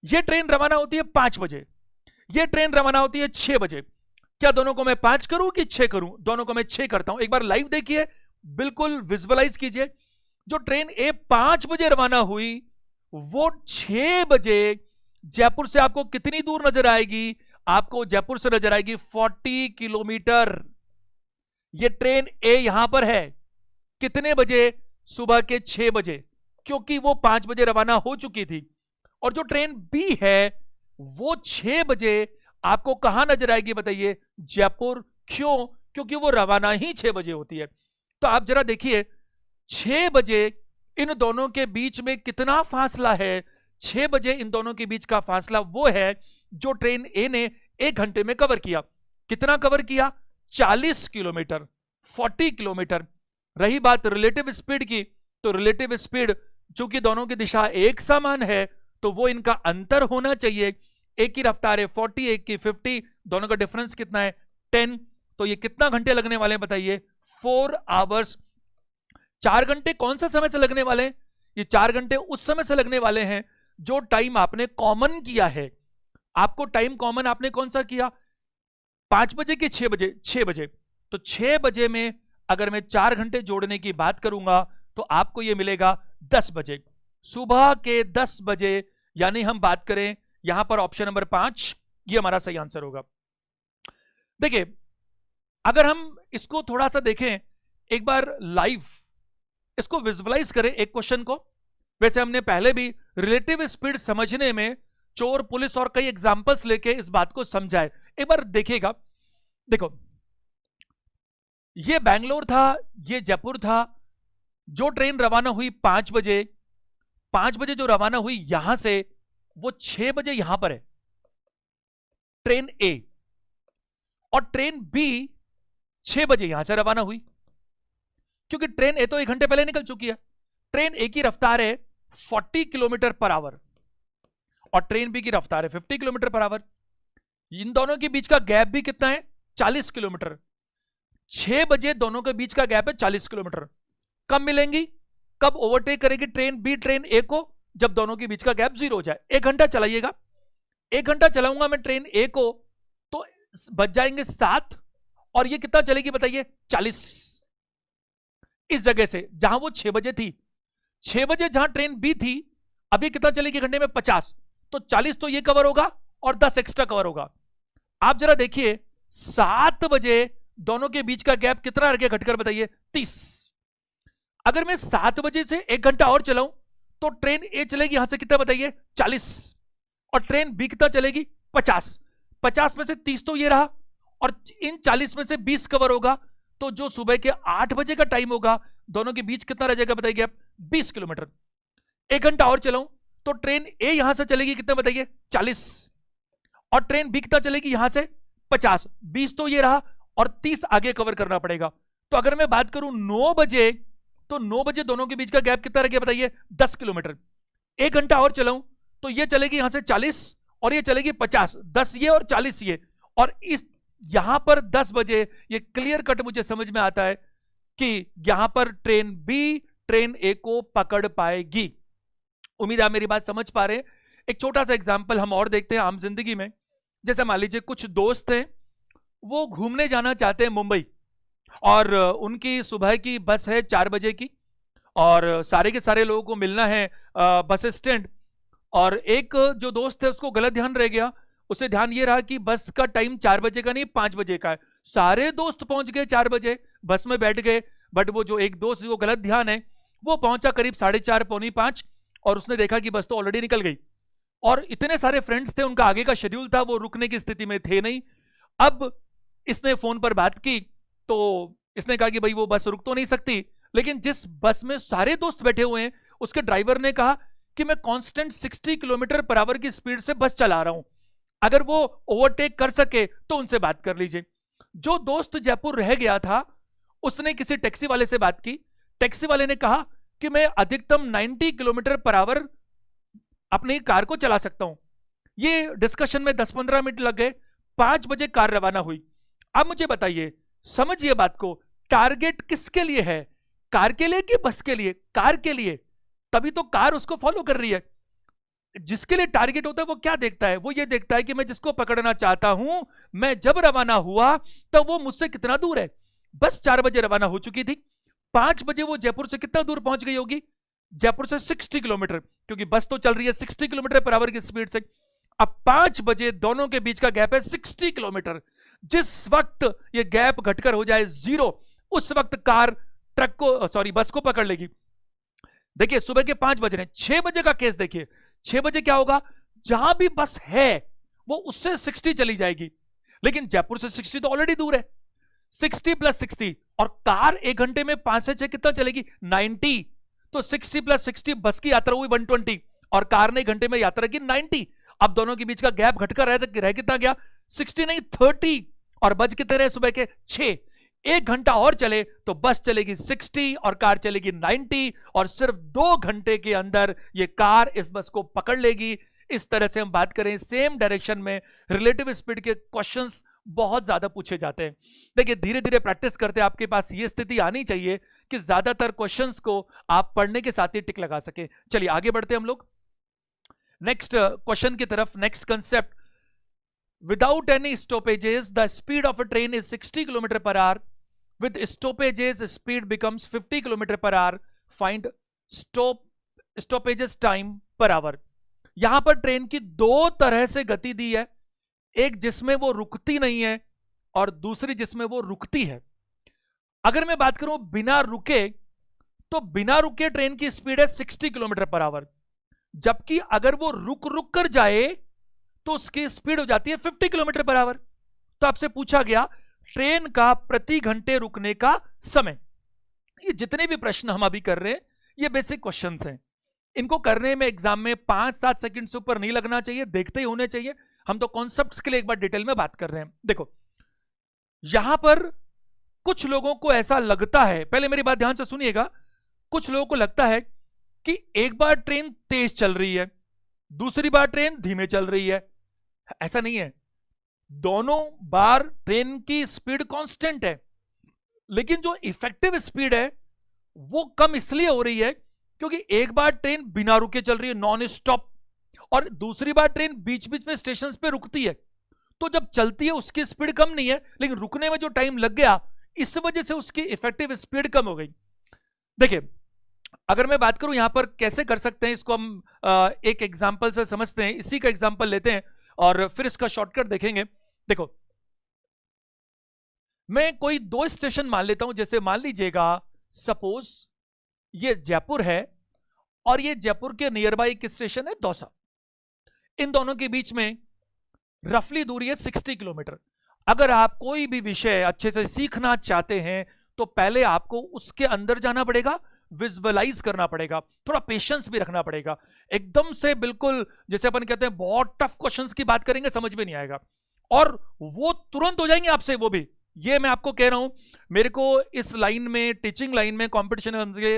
यह ट्रेन रवाना होती है 5 बजे, यह ट्रेन रवाना होती है 6 बजे। क्या दोनों को मैं 5 करूं कि 6 करूं? दोनों को मैं 6 करता हूं। एक बार लाइव देखिए, बिल्कुल विजुअलाइज कीजिए। जो ट्रेन ए 5 बजे रवाना हुई, वो 6 बजे जयपुर से आपको कितनी दूर नजर आएगी? आपको जयपुर से नजर आएगी 40 किलोमीटर। ये ट्रेन ए यहां पर है कितने बजे? सुबह के 6 बजे, क्योंकि वो 5 बजे रवाना हो चुकी थी। और जो ट्रेन बी है वो 6 बजे आपको कहां नजर आएगी बताइए? जयपुर। क्यों? क्योंकि वो रवाना ही 6 बजे होती है। तो आप जरा देखिए 6 बजे इन दोनों के बीच में कितना फासला है? 6 बजे इन दोनों के बीच का फासला वो है जो ट्रेन ए ने 1 घंटे में कवर किया। कितना कवर किया? 40 किलोमीटर, 40 किलोमीटर। रही बात रिलेटिव स्पीड की, तो रिलेटिव स्पीड चूंकि दोनों की दिशा एक समान है, तो वो इनका अंतर होना चाहिए। एक की रफ्तार है 40, एक की 50, दोनों का डिफरेंस कितना है? 10। तो ये कितना घंटे लगने वाले हैं बताइए? 4 आवर्स। 4 घंटे कौन सा समय से लगने वाले हैं? ये 4 घंटे उस समय से लगने वाले हैं जो टाइम आपने कॉमन किया है। आपको टाइम कॉमन आपने कौन सा किया? 5 बजे के 6 बजे? 6 बजे। तो 6 बजे में अगर मैं 4 घंटे जोड़ने की बात करूंगा तो आपको यह मिलेगा 10 बजे, सुबह के 10 बजे। यानी हम बात करें यहां पर ऑप्शन नंबर 5, ये हमारा सही आंसर होगा। देखिए, अगर हम इसको थोड़ा सा देखें, एक बार लाइव इसको विजुअलाइज करें एक क्वेश्चन को। वैसे हमने पहले भी रिलेटिव स्पीड समझने में चोर, पुलिस और कई एग्जांपल्स लेके इस बात को समझाए। एक बार देखिएगा, देखो ये बैंगलोर था, ये जयपुर था। जो ट्रेन रवाना हुई 5 बजे, 5 बजे जो रवाना हुई यहां से, वो 6 बजे यहां पर है ट्रेन ए, और ट्रेन बी 6 बजे यहां से रवाना हुई, क्योंकि ट्रेन ए तो 1 घंटे पहले निकल चुकी है। ट्रेन ए की रफ्तार है 40 किलोमीटर पर आवर और ट्रेन बी की रफ्तार है 50 किलोमीटर पर आवर। इन दोनों के बीच का गैप भी कितना है? 40 किलोमीटर। 6 बजे दोनों के बीच का गैप है 40 किलोमीटर। कब मिलेंगी? कब ओवरटेक करेगी ट्रेन बी ट्रेन ए को? जब दोनों के बीच का गैप 0 हो जाए। 1 घंटा चलाइएगा, 1 घंटा चलाऊंगा मैं ट्रेन ए को, तो बच जाएंगे 7, और ये कितना चलेगी बताइए? 40। इस जगह से जहां वो 6 बजे थी, 6 बजे जहां ट्रेन बी थी, अभी कितना चलेगी घंटे में? 50। तो 40 तो ये कवर होगा और 10 एक्स्ट्रा कवर होगा। आप जरा देखिए 7 बजे दोनों के बीच का गैप कितना रह गया घटकर बताइए? 30। अगर मैं 7 बजे से 1 घंटा और चलाऊं तो ट्रेन ए चलेगी यहां से कितना बताइए? 40, और ट्रेन बी कितना चलेगी? 50। 50 में से 30 तो ये रहा, और इन 40 में से 20 कवर होगा, तो जो सुबह के 8 बजे का टाइम होगा, दोनों के बीच कितना रह जाएगा बताइए आप? 20 किलोमीटर। 1 घंटा और चलाऊं तो ट्रेन ए यहां से चलेगी कितना बताइए? 40, और ट्रेन बी कितना चलेगी यहां से? 50। 20 तो ये रहा, और 30 आगे कवर करना पड़ेगा। तो अगर मैं बात करूं 9 बजे, तो 9 बजे दोनों के बीच का गैप कितना रह गया बताइए? 10 किलोमीटर। 1 घंटा और चलाऊं तो ये चलेगी यहां से 40, और ये चलेगी 50। 10 ये और 40 ये, और इस यहां पर 10 बजे ये क्लियर कट मुझे समझ में आता है कि यहां पर ट्रेन बी ट्रेन ए को पकड़ पाएगी। उम्मीद आप मेरी बात समझ पा रहे हैं। एक छोटा सा एग्जांपल हम और देखते हैं आम जिंदगी में। जैसे मान लीजिए कुछ दोस्त हैं, वो घूमने जाना चाहते हैं मुंबई, और उनकी सुबह की बस है 4 बजे की, और सारे के सारे लोगों को मिलना है बस स्टैंड। और एक जो दोस्त है उसको गलत ध्यान रह गया, उसे ध्यान ये रहा कि बस का टाइम 4 बजे का नहीं 5 बजे का है। सारे दोस्त पहुंच गए 4 बजे, बस में बैठ गए, बट वो जो एक दोस्त जो गलत ध्यान है वो पहुंचा करीब 4:30 पौनी 5, और उसने देखा कि बस तो ऑलरेडी निकल गई, और इतने सारे फ्रेंड्स थे, उनका आगे का शेड्यूल था, वो रुकने की स्थिति में थे नहीं। अब इसने फोन पर बात की, तो इसने कहा कि भाई वो बस रुक तो नहीं सकती, लेकिन जिस बस में सारे दोस्त बैठे हुए हैं उसके ड्राइवर ने कहा कि मैं कांस्टेंट 60 किलोमीटर पर आवर की स्पीड से बस चला रहा हूं, अगर वो ओवरटेक कर सके तो उनसे बात कर लीजिए। जो दोस्त जयपुर रह गया था उसने किसी टैक्सी वाले से बात की, टैक्सी वाले ने कहा कि मैं अधिकतम 90 किलोमीटर पर आवर अपनी कार को चला सकता हूं। ये डिस्कशन में 10-15 मिनट लग गए, 5 बजे कार रवाना हुई। अब मुझे बताइए, समझिए बात को, टारगेट किसके लिए है, कार के लिए कि बस के लिए? कार के लिए, तभी तो कार उसको फॉलो कर रही है। जिसके लिए टारगेट होता है वो क्या देखता है, वो ये देखता है कि मैं जिसको पकड़ना चाहता हूं, मैं जब रवाना हुआ तब वो मुझसे कितना दूर है। बस 4 बजे रवाना हो चुकी थी, 5 बजे वो जयपुर से कितना दूर पहुंच गई होगी? जयपुर से 60 किलोमीटर, क्योंकि बस तो चल रही है 60 किलोमीटर पर आवर की स्पीड से। अब 5 बजे दोनों के बीच का गैप है 60 किलोमीटर। जिस वक्त ये गैप घटकर हो जाए 0, उस वक्त कार ट्रक को, सॉरी, बस को पकड़ लेगी। देखिए सुबह के 5 बज रहे हैं, 6 बजे का केस देखिए, 6 बजे क्या होगा, जहां भी बस है वो उससे 60 चली जाएगी, लेकिन जयपुर से 60 तो ऑलरेडी दूर है, 60 + 60, और कार 1 घंटे में 5 से 6 कितना चलेगी, 90, तो 60 + 60 बस की यात्रा हुई 120, और कार ने 1 घंटे में यात्रा की 90। अब दोनों के बीच का गैप घटकर रह कितना गया, 60 नहीं 30, और बज कितने रहे सुबह के 6। 1 घंटा और चले तो बस चलेगी 60 और कार चलेगी 90, और सिर्फ 2 घंटे के अंदर ये कार इस बस को पकड़ लेगी। इस तरह से हम बात करें, सेम डायरेक्शन में रिलेटिव स्पीड के क्वेश्चंस बहुत ज्यादा पूछे जाते हैं। देखिए धीरे धीरे प्रैक्टिस करते आपके पास ये स्थिति आनी चाहिए कि ज्यादातर क्वेश्चंस को आप पढ़ने के साथ ही टिक लगा सके। चलिए आगे बढ़ते हम लोग नेक्स्ट क्वेश्चन की तरफ। Next concept, without any stoppages the speed of a train is 60 kilometre per hour, with stoppages speed becomes 50 kilometre per hour, find stoppages time per hour. यहां पर ट्रेन की 2 तरह से गति दी है, एक जिसमें वो रुकती नहीं है और दूसरी जिसमें वो रुकती है। अगर मैं बात करूं बिना रुके, तो बिना रुके ट्रेन की स्पीड है 60 किलोमीटर पर आवर, जबकि अगर वो रुक रुक कर जाए तो उसकी स्पीड हो जाती है 50 किलोमीटर पर आवर। तो आपसे पूछा गया ट्रेन का प्रति घंटे रुकने का समय। ये जितने भी प्रश्न हम अभी कर रहे हैं ये बेसिक क्वेश्चंस हैं, इनको करने में एग्जाम में 5-7 सेकंड से ऊपर नहीं लगना चाहिए, देखते ही होने चाहिए। हम तो कॉन्सेप्ट्स के लिए एक बार डिटेल में बात कर रहे हैं। देखो यहां पर कुछ लोगों को ऐसा लगता है, पहले मेरी बात ध्यान से सुनिएगा, कुछ लोगों को लगता है कि एक बार ट्रेन तेज चल रही है, दूसरी बार ट्रेन धीमे चल रही है। ऐसा नहीं है, दोनों बार ट्रेन की स्पीड कांस्टेंट है, लेकिन जो इफेक्टिव स्पीड है वो कम इसलिए हो रही है क्योंकि एक बार ट्रेन बिना रुके चल रही है नॉन स्टॉप, और दूसरी बार ट्रेन बीच बीच में स्टेशन पे रुकती है। तो जब चलती है उसकी स्पीड कम नहीं है, लेकिन रुकने में जो टाइम लग गया इस वजह से उसकी इफेक्टिव स्पीड कम हो गई। देखिए अगर मैं बात करूं यहां पर कैसे कर सकते हैं इसको, हम एक एग्जांपल से समझते हैं। इसी का एग्जांपल लेते हैं और फिर इसका शॉर्टकट देखेंगे। देखो मैं कोई 2 स्टेशन मान लेता हूं, जैसे मान लीजिएगा सपोज ये जयपुर है और ये जयपुर के नियर बाई एक स्टेशन है दौसा। इन दोनों के बीच में रफली दूरी है 60 किलोमीटर। अगर आप कोई भी विषय अच्छे से सीखना चाहते हैं तो पहले आपको उसके अंदर जाना पड़ेगा, विजुअलाइज करना पड़ेगा, थोड़ा पेशेंस भी रखना पड़ेगा। एकदम से बिल्कुल जैसे अपन कहते हैं बहुत टफ क्वेश्चंस की बात करेंगे समझ में नहीं आएगा, और वो तुरंत हो जाएंगे आपसे, वो भी ये मैं आपको कह रहा हूं। मेरे को इस लाइन में, टीचिंग लाइन में, कॉम्पिटिशन के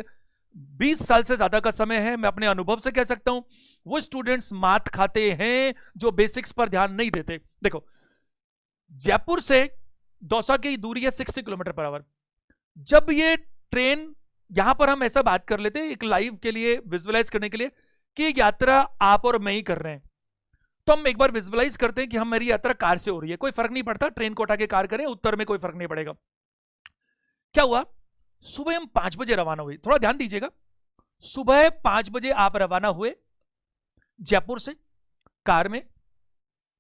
20 साल से ज्यादा का समय है। मैं अपने अनुभव से कह सकता हूं वो स्टूडेंट्स मात खाते हैं जो बेसिक्स पर ध्यान नहीं देते। देखो जयपुर से दौसा की दूरी है 60 किलोमीटर पर आवर। जब ये ट्रेन, यहां पर हम ऐसा बात कर लेते हैं एक लाइव के लिए विजुअलाइज करने के लिए कि यात्रा आप और मैं ही कर रहे हैं, तो हम एक बार विजुअलाइज करते हैं कि हमारी यात्रा कार से हो रही है, कोई फर्क नहीं पड़ता, ट्रेन को उठा के कार करें, उत्तर में कोई फर्क नहीं पड़ेगा। क्या हुआ, सुबह हम 5 बजे रवाना हुए, थोड़ा ध्यान दीजिएगा, सुबह 5 बजे आप रवाना हुए जयपुर से कार में।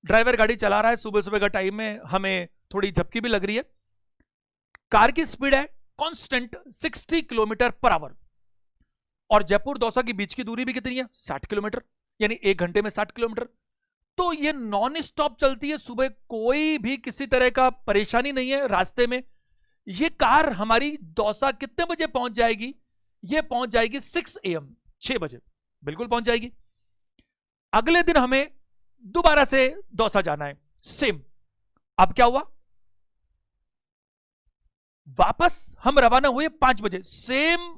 ड्राइवर गाड़ी चला रहा है, सुबह सुबह का टाइम में हमें थोड़ी झपकी भी लग रही है। कार की स्पीड है कांस्टेंट 60 किलोमीटर पर आवर, और जयपुर दौसा की बीच की दूरी भी कितनी है, 60 किलोमीटर, यानी 1 घंटे में 60 किलोमीटर। तो ये नॉन स्टॉप चलती है सुबह, कोई भी किसी तरह का परेशानी नहीं है रास्ते में। ये कार हमारी दौसा कितने बजे पहुंच जाएगी, ये पहुंच जाएगी 6 AM, 6 बजे बिल्कुल पहुंच जाएगी। अगले दिन हमें दोबारा से दौसा जाना है, सेम। अब क्या हुआ, वापस हम रवाना हुए 5 बजे, सेम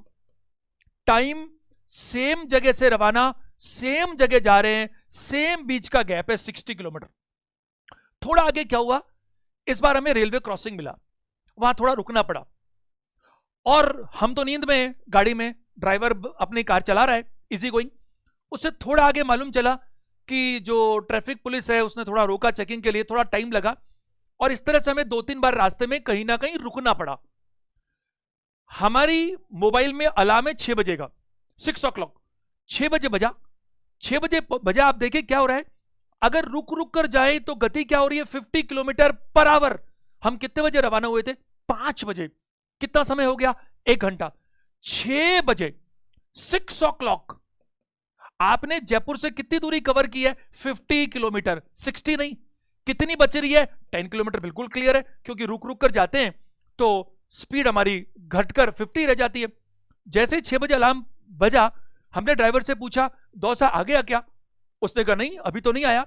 टाइम, सेम जगह से रवाना, सेम जगह जा रहे हैं, सेम बीच का गैप है 60 किलोमीटर। थोड़ा आगे क्या हुआ, इस बार हमें रेलवे क्रॉसिंग मिला, वहां थोड़ा रुकना पड़ा, और हम तो नींद में हैं गाड़ी में, ड्राइवर अपनी कार चला रहा है इजी गोइंग। उससे थोड़ा आगे मालूम चला कि जो ट्रैफिक पुलिस है उसने थोड़ा रोका चेकिंग के लिए, थोड़ा टाइम लगा, और इस तरह से हमें 2-3 बार रास्ते में कहीं ना कहीं रुकना पड़ा। हमारी मोबाइल में अलार्म है 6 बजे का, 6 o'clock, 6 बजे बजा, 6 बजे बजा। आप देखिए क्या हो रहा है, अगर रुक रुक कर जाए तो गति क्या हो रही है, 50 किलोमीटर पर आवर। हम कितने बजे रवाना हुए थे, 5 बजे, कितना समय हो गया, 1 घंटा। 6 बजे 6 o'clock आपने जयपुर से कितनी दूरी कवर की है, 50 किलोमीटर, 60 नहीं, कितनी बच रही है, 10 किलोमीटर। बिल्कुल क्लियर है, क्योंकि रुक रुक कर जाते हैं तो स्पीड हमारी घटकर 50 रह जाती है। जैसे ही 6 बजे अलार्म बजा, हमने ड्राइवर से पूछा दौसा आ गया क्या, उसने कहा नहीं अभी तो नहीं आया।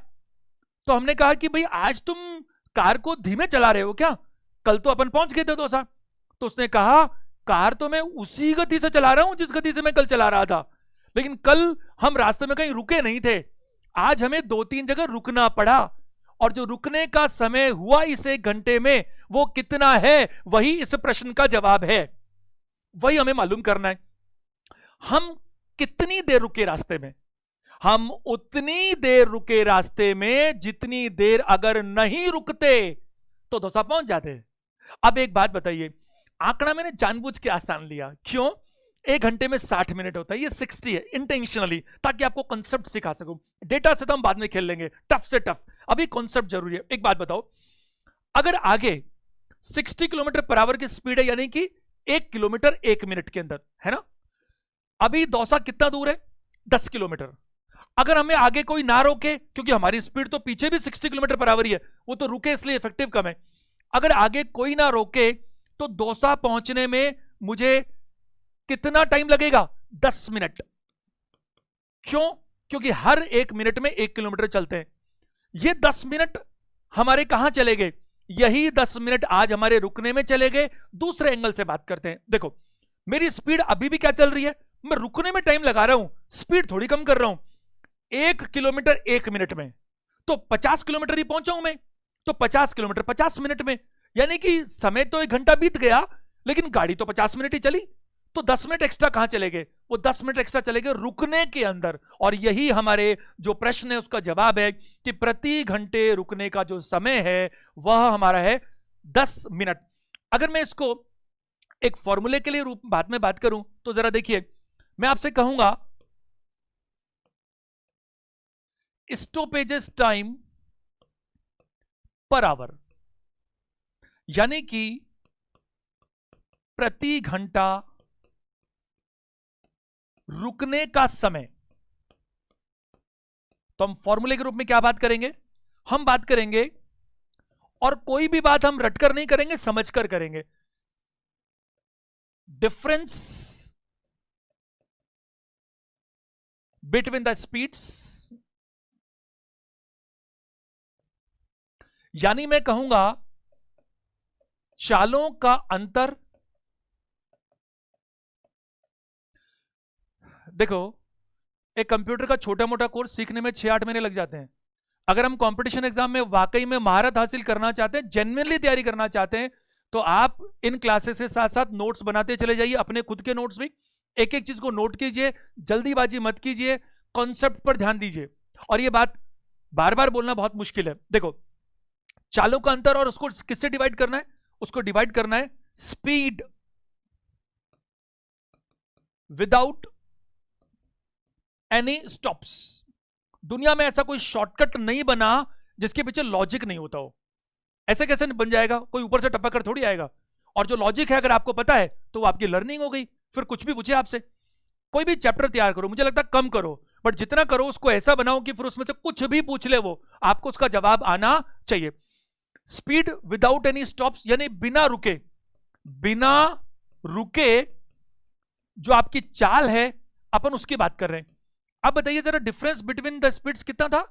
तो हमने कहा कि भाई आज तुम कार को धीमे चला रहे हो क्या, कल तो अपन पहुंच गए थे दौसा। तो उसने कहा कार तो मैं उसी गति से चला रहा हूं जिस गति से मैं कल चला रहा था, लेकिन कल हम रास्ते में कहीं रुके नहीं थे, आज हमें 2-3 जगह रुकना पड़ा, और जो रुकने का समय हुआ इस 1 घंटे में वो कितना है, वही इस प्रश्न का जवाब है, वही हमें मालूम करना है। हम कितनी देर रुके रास्ते में, हम उतनी देर रुके रास्ते में जितनी देर अगर नहीं रुकते तो दौसा पहुंच जाते। अब एक बात बताइए, आंकड़ा मैंने जानबूझ के आसान लिया, क्यों, 1 घंटे में 60 मिनट होता है, ये 60 है इंटेंशनली, ताकि आपको कॉन्सेप्ट सिखा सकूं। डेटा से तो हम बाद में खेल लेंगे, टफ से टफ, अभी कॉन्सेप्ट जरूरी है। एक बात बताओ, अगर आगे 60 किलोमीटर पर आवर की स्पीड है, यानी कि 1 किलोमीटर 1 मिनट के अंदर, है ना, अभी दौसा कितना दूर है, 10 किलोमीटर। अगर हमें आगे कोई ना रोके, क्योंकि हमारी स्पीड तो पीछे भी 60 किलोमीटर पर आवर ही है, वो तो रुके इसलिए इफेक्टिव कम है, अगर आगे कोई ना रोके तो दौसा पहुंचने में मुझे कितना टाइम लगेगा, 10 मिनट। क्यों, क्योंकि हर 1 मिनट में 1 किलोमीटर चलते हैं। ये 10 मिनट हमारे कहां चले गए, यही 10 मिनट आज हमारे रुकने में चले गए। दूसरे एंगल से बात करते हैं, देखो मेरी स्पीड अभी भी क्या चल रही है, मैं रुकने में टाइम लगा रहा हूं, स्पीड थोड़ी कम कर रहा हूं। 1 किलोमीटर 1 मिनट में तो 50 किलोमीटर ही पहुंचा हूं मैं, तो 50 किलोमीटर 50 मिनट में, यानी कि समय तो 1 घंटा बीत गया, लेकिन गाड़ी तो 50 मिनट ही चली, तो 10 मिनट एक्स्ट्रा कहां चले गए, वो 10 मिनट एक्स्ट्रा चले गए रुकने के अंदर। और यही हमारे जो प्रश्न है उसका जवाब है कि प्रति घंटे रुकने का जो समय है वह हमारा है 10 मिनट। अगर मैं इसको एक फॉर्मूले के लिए रूप बाद में बात करूं तो जरा देखिए, मैं आपसे कहूंगा स्टॉपेजेस टाइम पर आवर, यानी कि प्रति घंटा रुकने का समय। तो हम फॉर्मूले के रूप में क्या बात करेंगे, हम बात करेंगे, और कोई भी बात हम रटकर नहीं करेंगे, समझकर करेंगे, डिफरेंस बिटवीन द स्पीड्स, यानी मैं कहूंगा चालों का अंतर। देखो एक कंप्यूटर का छोटा मोटा कोर्स सीखने में 6-8 महीने लग जाते हैं। अगर हम कंपटीशन एग्जाम में वाकई में महारत हासिल करना चाहते हैं, जेन्युइनली तैयारी करना चाहते हैं, तो आप इन क्लासेस के साथ साथ नोट्स बनाते चले जाइए, अपने खुद के नोट्स भी, एक एक चीज को नोट कीजिए, जल्दीबाजी मत कीजिए, कॉन्सेप्ट पर ध्यान दीजिए। और ये बात बार बार बोलना बहुत मुश्किल है। देखो, चालों का अंतर और उसको किससे डिवाइड करना है? उसको डिवाइड करना है स्पीड विदाउट एनी स्टॉप्स। दुनिया में ऐसा कोई शॉर्टकट नहीं बना जिसके पीछे लॉजिक नहीं होता हो। ऐसे कैसे बन जाएगा? कोई ऊपर से टपक कर थोड़ी आएगा। और जो लॉजिक है अगर आपको पता है तो वो आपकी लर्निंग हो गई। फिर कुछ भी पूछे आपसे, कोई भी चैप्टर तैयार करो, मुझे लगता है कम करो, बट जितना करो उसको ऐसा बनाओ कि फिर उसमें से कुछ भी पूछ ले वो आपको उसका जवाब आना चाहिए। स्पीड विदाउट एनी स्टॉप्स यानी बिना रुके, बिना रुके जो आपकी चाल है अपन उसकी बात कर रहे हैं। अब बताइए जरा डिफरेंस बिटवीन द स्पीड्स कितना था?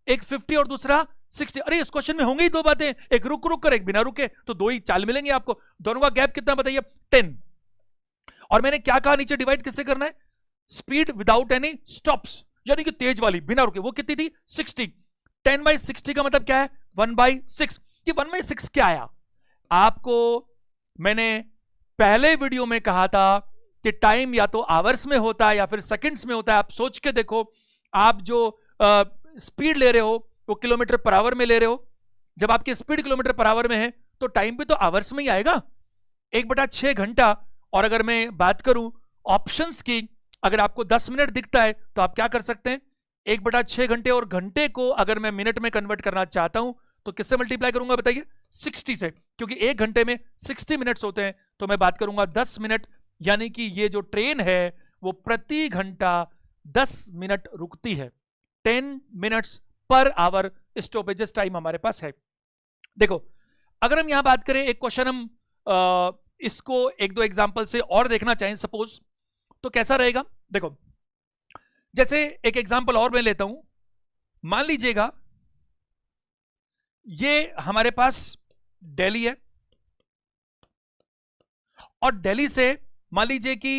एक 50 और दूसरा 60। अरे इस क्वेश्चन में होंगी ही दो बातें, एक रुक रुक कर एक बिना रुके, तो दो ही चाल मिलेंगे आपको। दोनों का गैप कितना बताइए? 10। और मैंने क्या कहा नीचे डिवाइड किससे करना है? स्पीड विदाउट एनी स्टॉप्स यानी कि तेज वाली बिना रुके, वो कितनी थी? 60। 10/60 का मतलब क्या है? 1/6। ये 1/6 क्या आया? आपको मैंने पहले वीडियो में कहा था कि टाइम या तो आवर्स में होता है या फिर सेकंड्स में होता है। आप सोच के देखो, आप जो स्पीड ले रहे हो वो किलोमीटर पर आवर में ले रहे हो। जब आपकी स्पीड किलोमीटर पर आवर में है तो टाइम भी तो आवर्स में ही आएगा, 1/6 घंटा। और अगर मैं बात करूं ऑप्शंस की, अगर आपको 10 मिनट दिखता है तो आप क्या कर सकते हैं? 1/6 घंटे, और घंटे को अगर मैं मिनट में कन्वर्ट करना चाहता हूं तो किससे मल्टीप्लाई करूंगा बताइए? 60 से, क्योंकि एक घंटे में 60 मिनट्स होते हैं। तो मैं बात करूंगा 10 मिनट, यानी कि ये जो ट्रेन है वो प्रति घंटा 10 मिनट रुकती है। 10 minutes per hour stoppages time हमारे पास है। देखो, अगर हम यहां बात करें, एक क्वेश्चन हम इसको एक दो एग्जांपल से और देखना चाहें सपोज, तो कैसा रहेगा? देखो, जैसे एक एग्जांपल और मैं लेता हूं। मान लीजिएगा ये हमारे पास दिल्ली है, और दिल्ली से मान लीजिए कि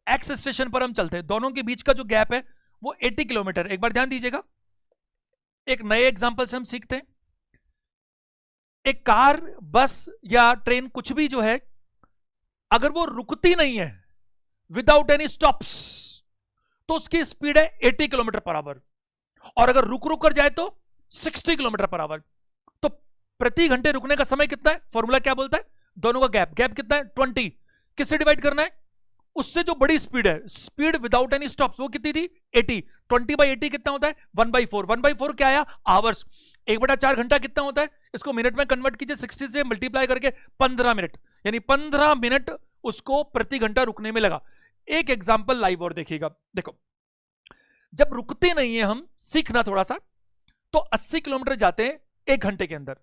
एक्स स्टेशन पर हम चलते हैं। दोनों के बीच का जो गैप है वो 80 किलोमीटर। एक बार ध्यान दीजिएगा, एक नए एग्जांपल से हम सीखते हैं। एक कार, बस या ट्रेन कुछ भी जो है, अगर वो रुकती नहीं है विदाउट एनी स्टॉप्स तो उसकी स्पीड है 80 किलोमीटर पर आवर, और अगर रुक रुक कर जाए तो 60 किलोमीटर पर आवर। तो प्रति घंटे रुकने का समय कितना है? फॉर्मूला क्या बोलता है? दोनों का गैप, गैप कितना है? 20। किससे डिवाइड करना है? उससे जो बड़ी स्पीड है, स्पीड विदाउट एनी स्टॉप्स, वो कितनी थी? 80। 20/80 कितना होता है? 1/4। 1/4 क्या आया? आवर्स। 1/4 घंटा कितना होता है? इसको मिनट में कन्वर्ट कीजिए, 60 से मल्टीप्लाई करके 15 मिनट, यानी 15 मिनट उसको प्रति घंटा रुकने में लगा। एक एग्जांपल लाइव और देखिएगा। देखो, जब रुकते नहीं है हम, सीखना थोड़ा सा, तो 80 किलोमीटर जाते हैं एक घंटे के अंदर।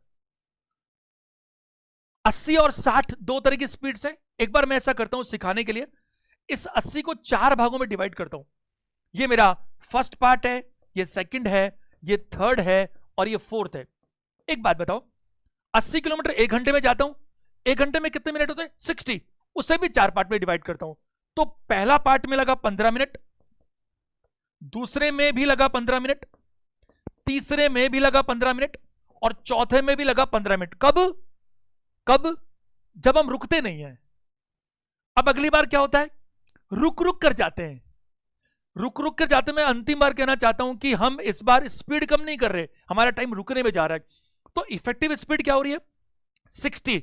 80 और 60 दो तरह की स्पीड से। एक बार मैं ऐसा करता हूं सिखाने के लिए, इस 80 को 4 भागों में डिवाइड करता हूं। ये मेरा फर्स्ट पार्ट है, ये सेकंड है, ये थर्ड है, और ये फोर्थ है। एक बात बताओ, 80 किलोमीटर एक घंटे में जाता हूं, एक घंटे में कितने मिनट होते हैं? 60। उसे भी 4 पार्ट में डिवाइड करता हूं। तो पहला पार्ट में लगा 15 मिनट, दूसरे में भी लगा 15 मिनट, तीसरे में भी लगा 15 मिनट, और चौथे में भी लगा 15 मिनट। कब? कब? जब हम रुकते नहीं हैं। अब अगली बार क्या होता है? रुक रुक कर जाते हैं, रुक रुक कर जाते हैं। मैं अंतिम बार कहना चाहता हूं कि हम इस बार स्पीड कम नहीं कर रहे, हमारा टाइम रुकने में जा रहा है। तो इफेक्टिव स्पीड क्या हो रही है? 60।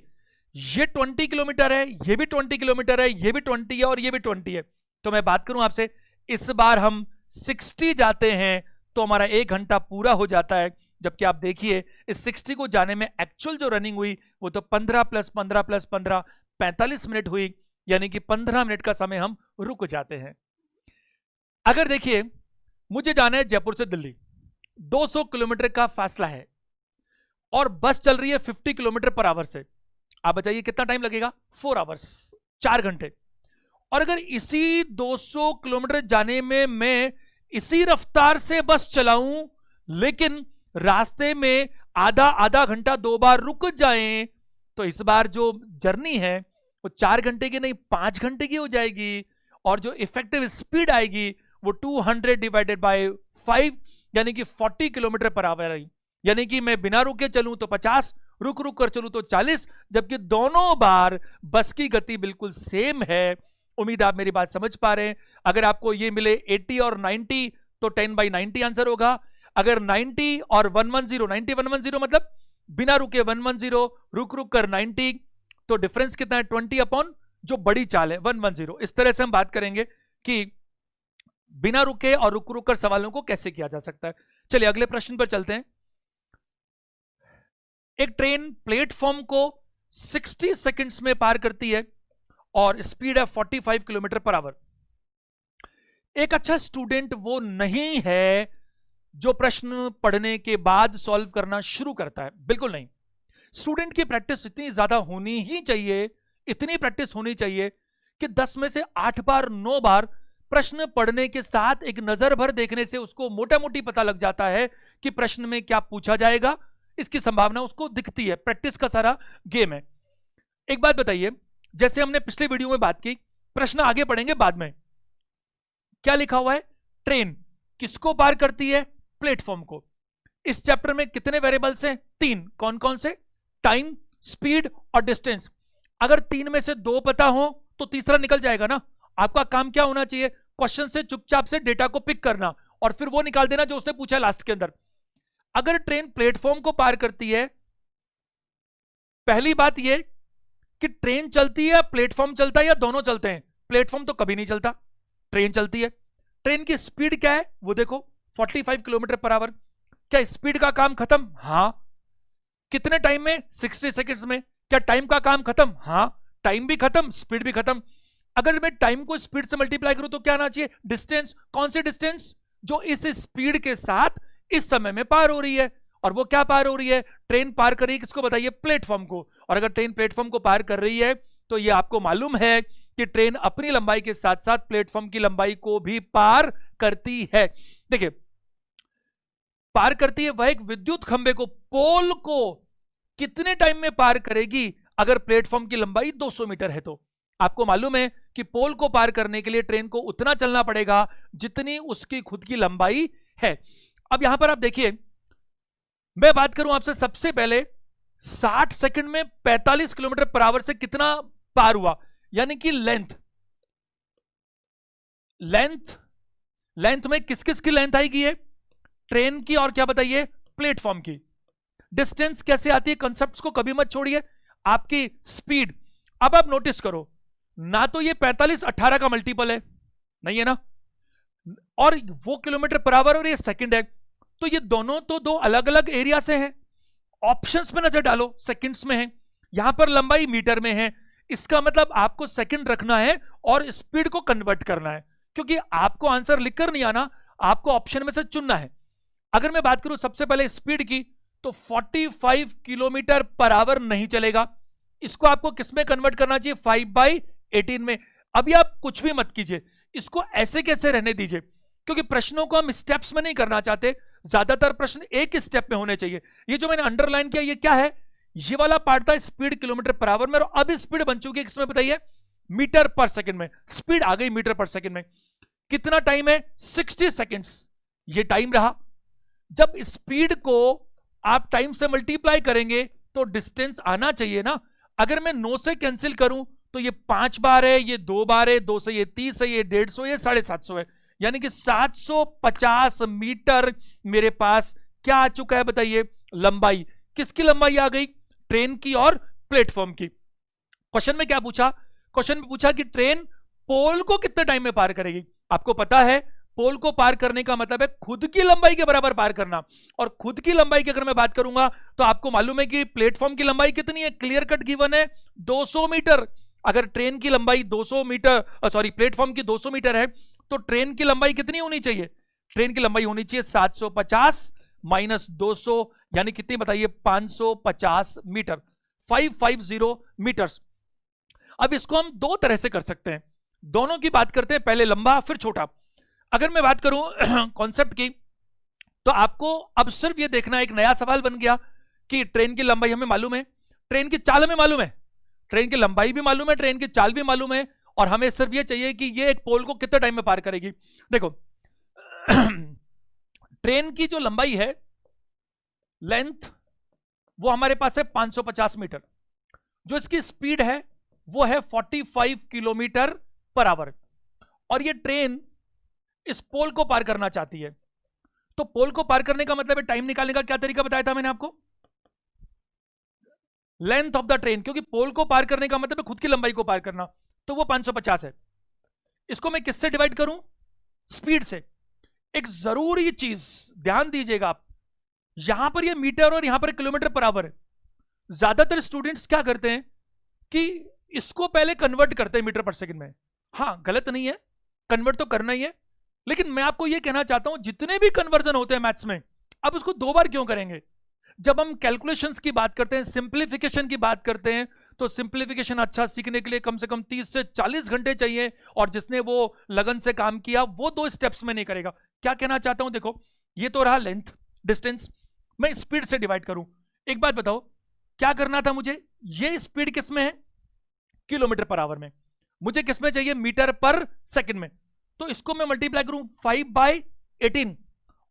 ये 20 किलोमीटर है, ये भी 20 किलोमीटर है, ये भी 20 है, और ये भी 20 है। तो मैं बात करूं आपसे, इस बार हम 60 जाते हैं तो हमारा 1 घंटा पूरा हो जाता है। जबकि आप देखिए इस 60 को जाने में एक्चुअल जो रनिंग हुई वो तो 15 + 15 + 15 45 मिनट हुई, यानी कि 15 मिनट का समय हम रुक जाते हैं। अगर देखिए, मुझे जाना है जयपुर से दिल्ली, 200 किलोमीटर का फासला है, और बस चल रही है 50 किलोमीटर पर आवर से। आप बताइए कितना टाइम लगेगा? 4 आवर्स, 4 घंटे। और अगर इसी 200 किलोमीटर जाने में मैं इसी रफ्तार से बस चलाऊं, लेकिन रास्ते में आधा घंटा 2 बार रुक जाएं, तो इस बार जो जर्नी है वो 4 घंटे की नहीं 5 घंटे की हो जाएगी। और जो इफेक्टिव स्पीड आएगी वो 200 डिवाइडेड बाय 5, यानी कि 40 किलोमीटर पर आवर आई। यानी कि मैं बिना रुके चलूं तो 50, रुक रुक कर चलूं तो 40, जबकि दोनों बार बस की गति बिल्कुल सेम है। उम्मीद आप मेरी बात समझ पा रहे हैं। अगर आपको ये मिले 80 और 90 तो 10/90 आंसर होगा। अगर 90 और 110, 90 110 मतलब बिना रुके 110, रुक रुक कर 90, तो डिफरेंस कितना है 20 अपॉन जो बड़ी चाल है 110। इस तरह से हम बात करेंगे कि बिना रुके और रुक रुक कर सवालों को कैसे किया जा सकता है। चलिए अगले प्रश्न पर चलते हैं। एक ट्रेन प्लेटफॉर्म को 60 सेकंड्स में पार करती है और स्पीड है 45 किलोमीटर पर आवर। एक अच्छा स्टूडेंट वो नहीं है जो प्रश्न पढ़ने के बाद सॉल्व करना शुरू करता है, बिल्कुल नहीं। स्टूडेंट की प्रैक्टिस इतनी ज्यादा होनी ही चाहिए, इतनी प्रैक्टिस होनी चाहिए कि 10 में से 8 बार 9 बार प्रश्न पढ़ने के साथ एक नजर भर देखने से उसको मोटा मोटी पता लग जाता है कि प्रश्न में क्या पूछा जाएगा, इसकी संभावना उसको दिखती है। प्रैक्टिस का सारा गेम है। एक बात बताइए, जैसे हमने पिछले वीडियो में बात की, प्रश्न आगे पढ़ेंगे बाद में, क्या लिखा हुआ है, ट्रेन किसको पार करती है, प्लेटफॉर्म को। इस चैप्टर में कितने वेरिएबल्स हैं, 3। कौन कौन से, टाइम, स्पीड और डिस्टेंस। अगर 3 में से 2 पता हो तो तीसरा निकल जाएगा ना। आपका काम क्या होना चाहिए, क्वेश्चन से चुपचाप से डेटा को पिक करना और फिर वो निकाल देना जो उसने पूछा लास्ट के अंदर। अगर ट्रेन प्लेटफॉर्म को पार करती है, पहली बात यह कि ट्रेन चलती है, प्लेटफॉर्म चलता है या दोनों चलते हैं। प्लेटफॉर्म तो कभी नहीं चलता, ट्रेन चलती है। ट्रेन की स्पीड क्या है वो देखो, 45 किलोमीटर पर आवर। क्या स्पीड का काम खत्म, हां। कितने टाइम में, 60 सेकंड्स में। क्या टाइम का काम खत्म, हां। टाइम भी खत्म, स्पीड भी खत्म। अगर मैं टाइम को स्पीड से मल्टीप्लाई करूं तो क्या आना चाहिए, डिस्टेंस। कौन सी डिस्टेंस, जो इस स्पीड के साथ इस समय में पार हो रही है। और वो क्या पार हो रही है, ट्रेन पार कर रही है किसको बताइए, प्लेटफॉर्म को। और अगर ट्रेन प्लेटफॉर्म को पार कर रही है तो ये आपको मालूम है कि ट्रेन अपनी लंबाई के साथ साथ प्लेटफॉर्म की लंबाई को भी पार करती है। देखिए पार करती है, वह एक विद्युत खंबे को, पोल को कितने टाइम में पार करेगी अगर प्लेटफॉर्म की लंबाई 200 मीटर है तो। आपको मालूम है कि पोल को पार करने के लिए ट्रेन को उतना चलना पड़ेगा जितनी उसकी खुद की लंबाई है। अब यहां पर आप देखिए, मैं बात करूं आपसे सबसे पहले 60 सेकंड में 45 किलोमीटर पर आवर से कितना पार हुआ, यानी कि लेंथ में किस किस की लेंथ आएगी है, ट्रेन की और क्या बताइए, प्लेटफॉर्म की। डिस्टेंस कैसे आती है, कंसेप्ट्स को कभी मत छोड़िए। आपकी स्पीड, अब आप नोटिस करो ना, तो ये 45 18 का मल्टीपल है, नहीं है ना, और वो किलोमीटर पर आवर और ये सेकंड है, तो ये दोनों तो दो अलग अलग एरिया से हैं। ऑप्शंस पे नजर डालो, सेकंड्स में है, यहां पर लंबाई मीटर में है। इसका मतलब आपको सेकंड रखना है और स्पीड को कन्वर्ट करना है, क्योंकि आपको आंसर लिखकर नहीं आना, आपको ऑप्शन में से चुनना है। अगर मैं बात करूं सबसे पहले स्पीड की, तो 45 किलोमीटर पर आवर नहीं चलेगा, इसको आपको किसमें कन्वर्ट करना चाहिए, 5/18 में। अभी आप कुछ भी मत कीजिए, इसको ऐसे कैसे रहने दीजिए, क्योंकि प्रश्नों को हम स्टेप्स में नहीं करना चाहते, ज्यादातर प्रश्न एक स्टेप में होने चाहिए। ये जो मैंने अंडरलाइन किया, ये क्या है, ये वाला पार्ट था स्पीड किलोमीटर पर आवर में, और अब स्पीड बन चुकी है किसमें बताइए, मीटर पर सेकंड में। स्पीड आ गई मीटर पर सेकंड में। कितना टाइम है, 60 सेकंड्स, ये टाइम रहा। जब स्पीड को आप टाइम से मल्टीप्लाई करेंगे तो डिस्टेंस आना चाहिए ना। अगर मैं 9 से कैंसिल करूं तो ये 5 बार है, ये 2 बार है, 2 से ये 30 है, ये 150, ये 750 है, यानी कि 750 मीटर मेरे पास क्या आ चुका है बताइए, लंबाई। किसकी लंबाई आ गई, ट्रेन की और प्लेटफॉर्म की। क्वेश्चन में क्या पूछा, क्वेश्चन में पूछा कि ट्रेन पोल को कितने टाइम में पार करेगी। आपको पता है पोल को पार करने का मतलब है खुद की लंबाई के बराबर पार करना, और खुद की लंबाई की अगर मैं बात करूंगा तो आपको मालूम है कि प्लेटफॉर्म की लंबाई कितनी है, क्लियर कट गिवन है 200 मीटर। अगर ट्रेन की लंबाई 200 मीटर, सॉरी प्लेटफॉर्म की 200 मीटर है, तो ट्रेन की लंबाई कितनी होनी चाहिए, ट्रेन की लंबाई होनी चाहिए 750 माइनस 200, यानी कितनी बताइए, 550 मीटर, 550 मीटर्स। अब इसको हम दो तरह से कर सकते हैं, दोनों की बात करते हैं, पहले लंबा फिर छोटा। अगर मैं बात करूं कॉन्सेप्ट की, तो आपको अब सिर्फ ये देखना, एक नया सवाल बन गया कि ट्रेन की लंबाई हमें मालूम है, ट्रेन की चाल हमें मालूम है, ट्रेन की लंबाई भी मालूम है, ट्रेन की चाल भी मालूम है, और हमें सिर्फ ये चाहिए कि ये एक पोल को कितने टाइम में पार करेगी। देखो ट्रेन की जो लंबाई है, लेंथ, वो हमारे पास है 550 मीटर, जो इसकी स्पीड है वो है 45 किलोमीटर पर आवर, और ये ट्रेन इस पोल को पार करना चाहती है। तो पोल को पार करने का मतलब है टाइम निकालने का क्या तरीका बताया था मैंने आपको, लेंथ ऑफ द ट्रेन, क्योंकि पोल को पार करने का मतलब है खुद की लंबाई को पार करना, तो वो 550 है। इसको मैं किससे डिवाइड करूं, स्पीड से। एक जरूरी चीज ध्यान दीजिएगा आप, यहां पर ये मीटर और यहां पर किलोमीटर पर आवर है। ज्यादातर स्टूडेंट्स क्या करते हैं कि इसको पहले कन्वर्ट करते हैं मीटर पर सेकंड में। हाँ, गलत नहीं है, कन्वर्ट तो करना ही है, लेकिन मैं आपको यह कहना चाहता हूं जितने भी कन्वर्जन होते हैं मैथ्स में, अब उसको 2 बार क्यों करेंगे। जब हम कैलकुलेशंस की बात करते हैं, सिंप्लीफिकेशन की बात करते हैं, तो सिंप्लीफिकेशन अच्छा सीखने के लिए कम से कम 30 से 40 घंटे चाहिए, और जिसने वो लगन से काम किया वो 2 स्टेप्स में नहीं करेगा। क्या कहना चाहता हूं, देखो ये तो रहा लेंथ डिस्टेंस, मैं स्पीड से डिवाइड करूं। एक बात बताओ, क्या करना था मुझे, ये स्पीड किस में है, किलोमीटर पर आवर में, मुझे किस में चाहिए, मीटर पर सेकंड में। तो इसको मैं मल्टीप्लाई करूं 5/18,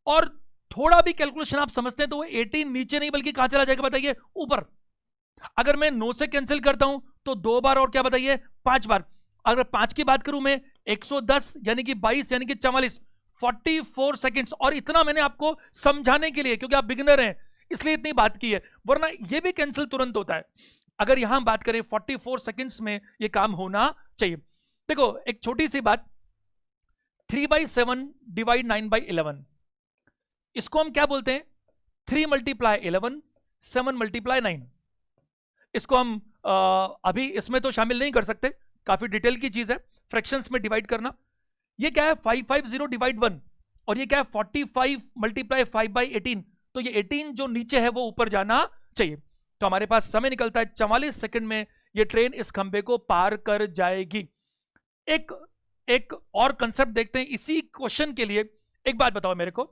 और थोड़ा भी कैलकुलेशन आप समझते हैं तो वो 18 नीचे नहीं बल्कि कहां चला जाएगा बताइए, ऊपर। अगर मैं 9 से कैंसिल करता हूं तो 2 बार और क्या बताइए, 5 बार। अगर 5 की बात करूं मैं, 110 यानी कि 22 यानी कि 44, 44 सेकंड्स। और इतना मैंने आपको समझाने के लिए, क्योंकि आप बिगिनर हैं इसलिए इतनी बात की है, वरना ये भी कैंसिल तुरंत होता है। अगर यहां बात करें 44 सेकंड्स में ये काम होना चाहिए। देखो एक छोटी सी बात, 3/7 डिवाइड 9/11, इसको हम क्या बोलते हैं, 3 × 11, 7 × 9। इसको हम अभी इसमें तो शामिल नहीं कर सकते, काफी डिटेल की चीज है फ्रैक्शंस में डिवाइड करना। ये क्या है 550 डिवाइड 1, और ये क्या है 45 × 5/18, तो ये 18 जो नीचे है वो ऊपर जाना चाहिए। तो हमारे पास समय निकलता है 44 सेकंड में ये ट्रेन इस खंबे को पार कर जाएगी। एक और कंसेप्ट देखते हैं इसी क्वेश्चन के लिए। एक बात बताओ मेरे को,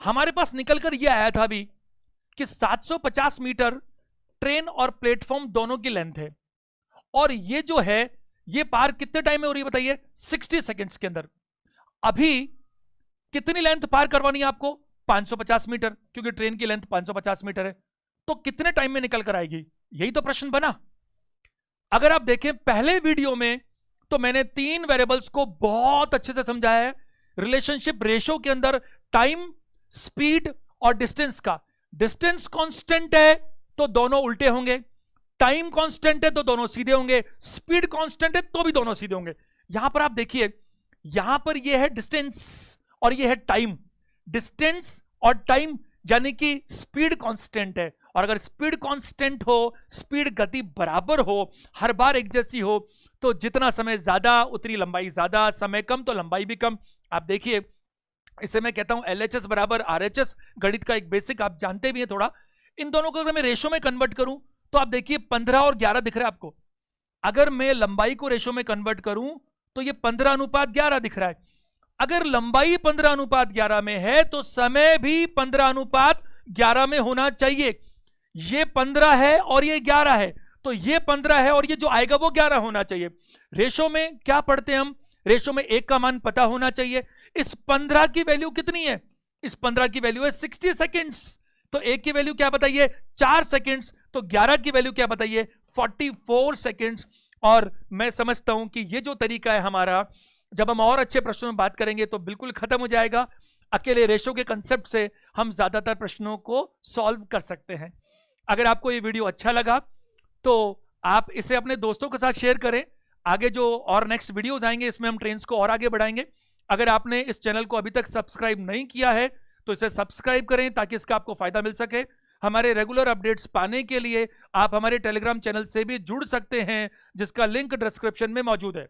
हमारे पास निकलकर ये आया था अभी कि 750 मीटर ट्रेन और प्लेटफॉर्म दोनों की लेंथ है, और ये जो है ये पार कितने टाइम में हो रही है बताइए, 60 सेकंड्स के अंदर। अभी कितनी लेंथ पार करवानी है आपको, 550 मीटर, क्योंकि ट्रेन की लेंथ 550 मीटर है, तो कितने टाइम में निकल कर आएगी, यही तो प्रश्न बना। अगर आप देखें पहले वीडियो में तो मैंने 3 वेरिएबल्स को बहुत अच्छे से समझाया है, रिलेशनशिप रेशो के अंदर टाइम, स्पीड और डिस्टेंस का। डिस्टेंस कांस्टेंट है तो दोनों उल्टे होंगे, टाइम कांस्टेंट है तो दोनों सीधे होंगे, स्पीड कांस्टेंट है तो भी दोनों सीधे होंगे। यहां पर आप देखिए, यहां पर यह है डिस्टेंस और यह है टाइम। डिस्टेंस और टाइम यानी कि स्पीड कांस्टेंट है, और अगर स्पीड कांस्टेंट हो, स्पीड गति बराबर हो, हर बार एक जैसी हो, तो जितना समय ज्यादा उतनी लंबाई ज्यादा, समय कम तो लंबाई भी कम। आप देखिए इसे मैं कहता हूं LHS बराबर RHS, गणित का एक बेसिक आप जानते भी हैं थोड़ा। इन दोनों को अगर मैं रेशो में कन्वर्ट करूं तो आप देखिए 15 और 11 दिख रहा है आपको। अगर मैं लंबाई को रेशो में कन्वर्ट करूं तो ये 15:11 दिख रहा है। अगर लंबाई 15:11 में है तो समय भी 15:11 में होना चाहिए। ये 15 है और ये 11 है, तो ये 15 है और ये जो आएगा वो 11 होना चाहिए। रेशो में क्या पढ़ते हैं हम, रेशो में 1 का मान पता होना चाहिए। इस 15 की वैल्यू कितनी है, इस 15 की वैल्यू है 60 सेकेंड्स, तो 1 की वैल्यू क्या बताइए 4 सेकेंड्स, तो 11 की वैल्यू क्या बताइए 44 सेकेंड्स। और मैं समझता हूं कि ये जो तरीका है हमारा, जब हम और अच्छे प्रश्नों में बात करेंगे तो बिल्कुल खत्म हो जाएगा। अकेले रेशो के कंसेप्ट से हम ज्यादातर प्रश्नों को सॉल्व कर सकते हैं। अगर आपको ये वीडियो अच्छा लगा तो आप इसे अपने दोस्तों के साथ शेयर करें। आगे जो और नेक्स्ट वीडियोस आएंगे इसमें हम ट्रेंड्स को और आगे बढ़ाएंगे। अगर आपने इस चैनल को अभी तक सब्सक्राइब नहीं किया है तो इसे सब्सक्राइब करें ताकि इसका आपको फायदा मिल सके। हमारे रेगुलर अपडेट्स पाने के लिए आप हमारे टेलीग्राम चैनल से भी जुड़ सकते हैं, जिसका लिंक डिस्क्रिप्शन में मौजूद है।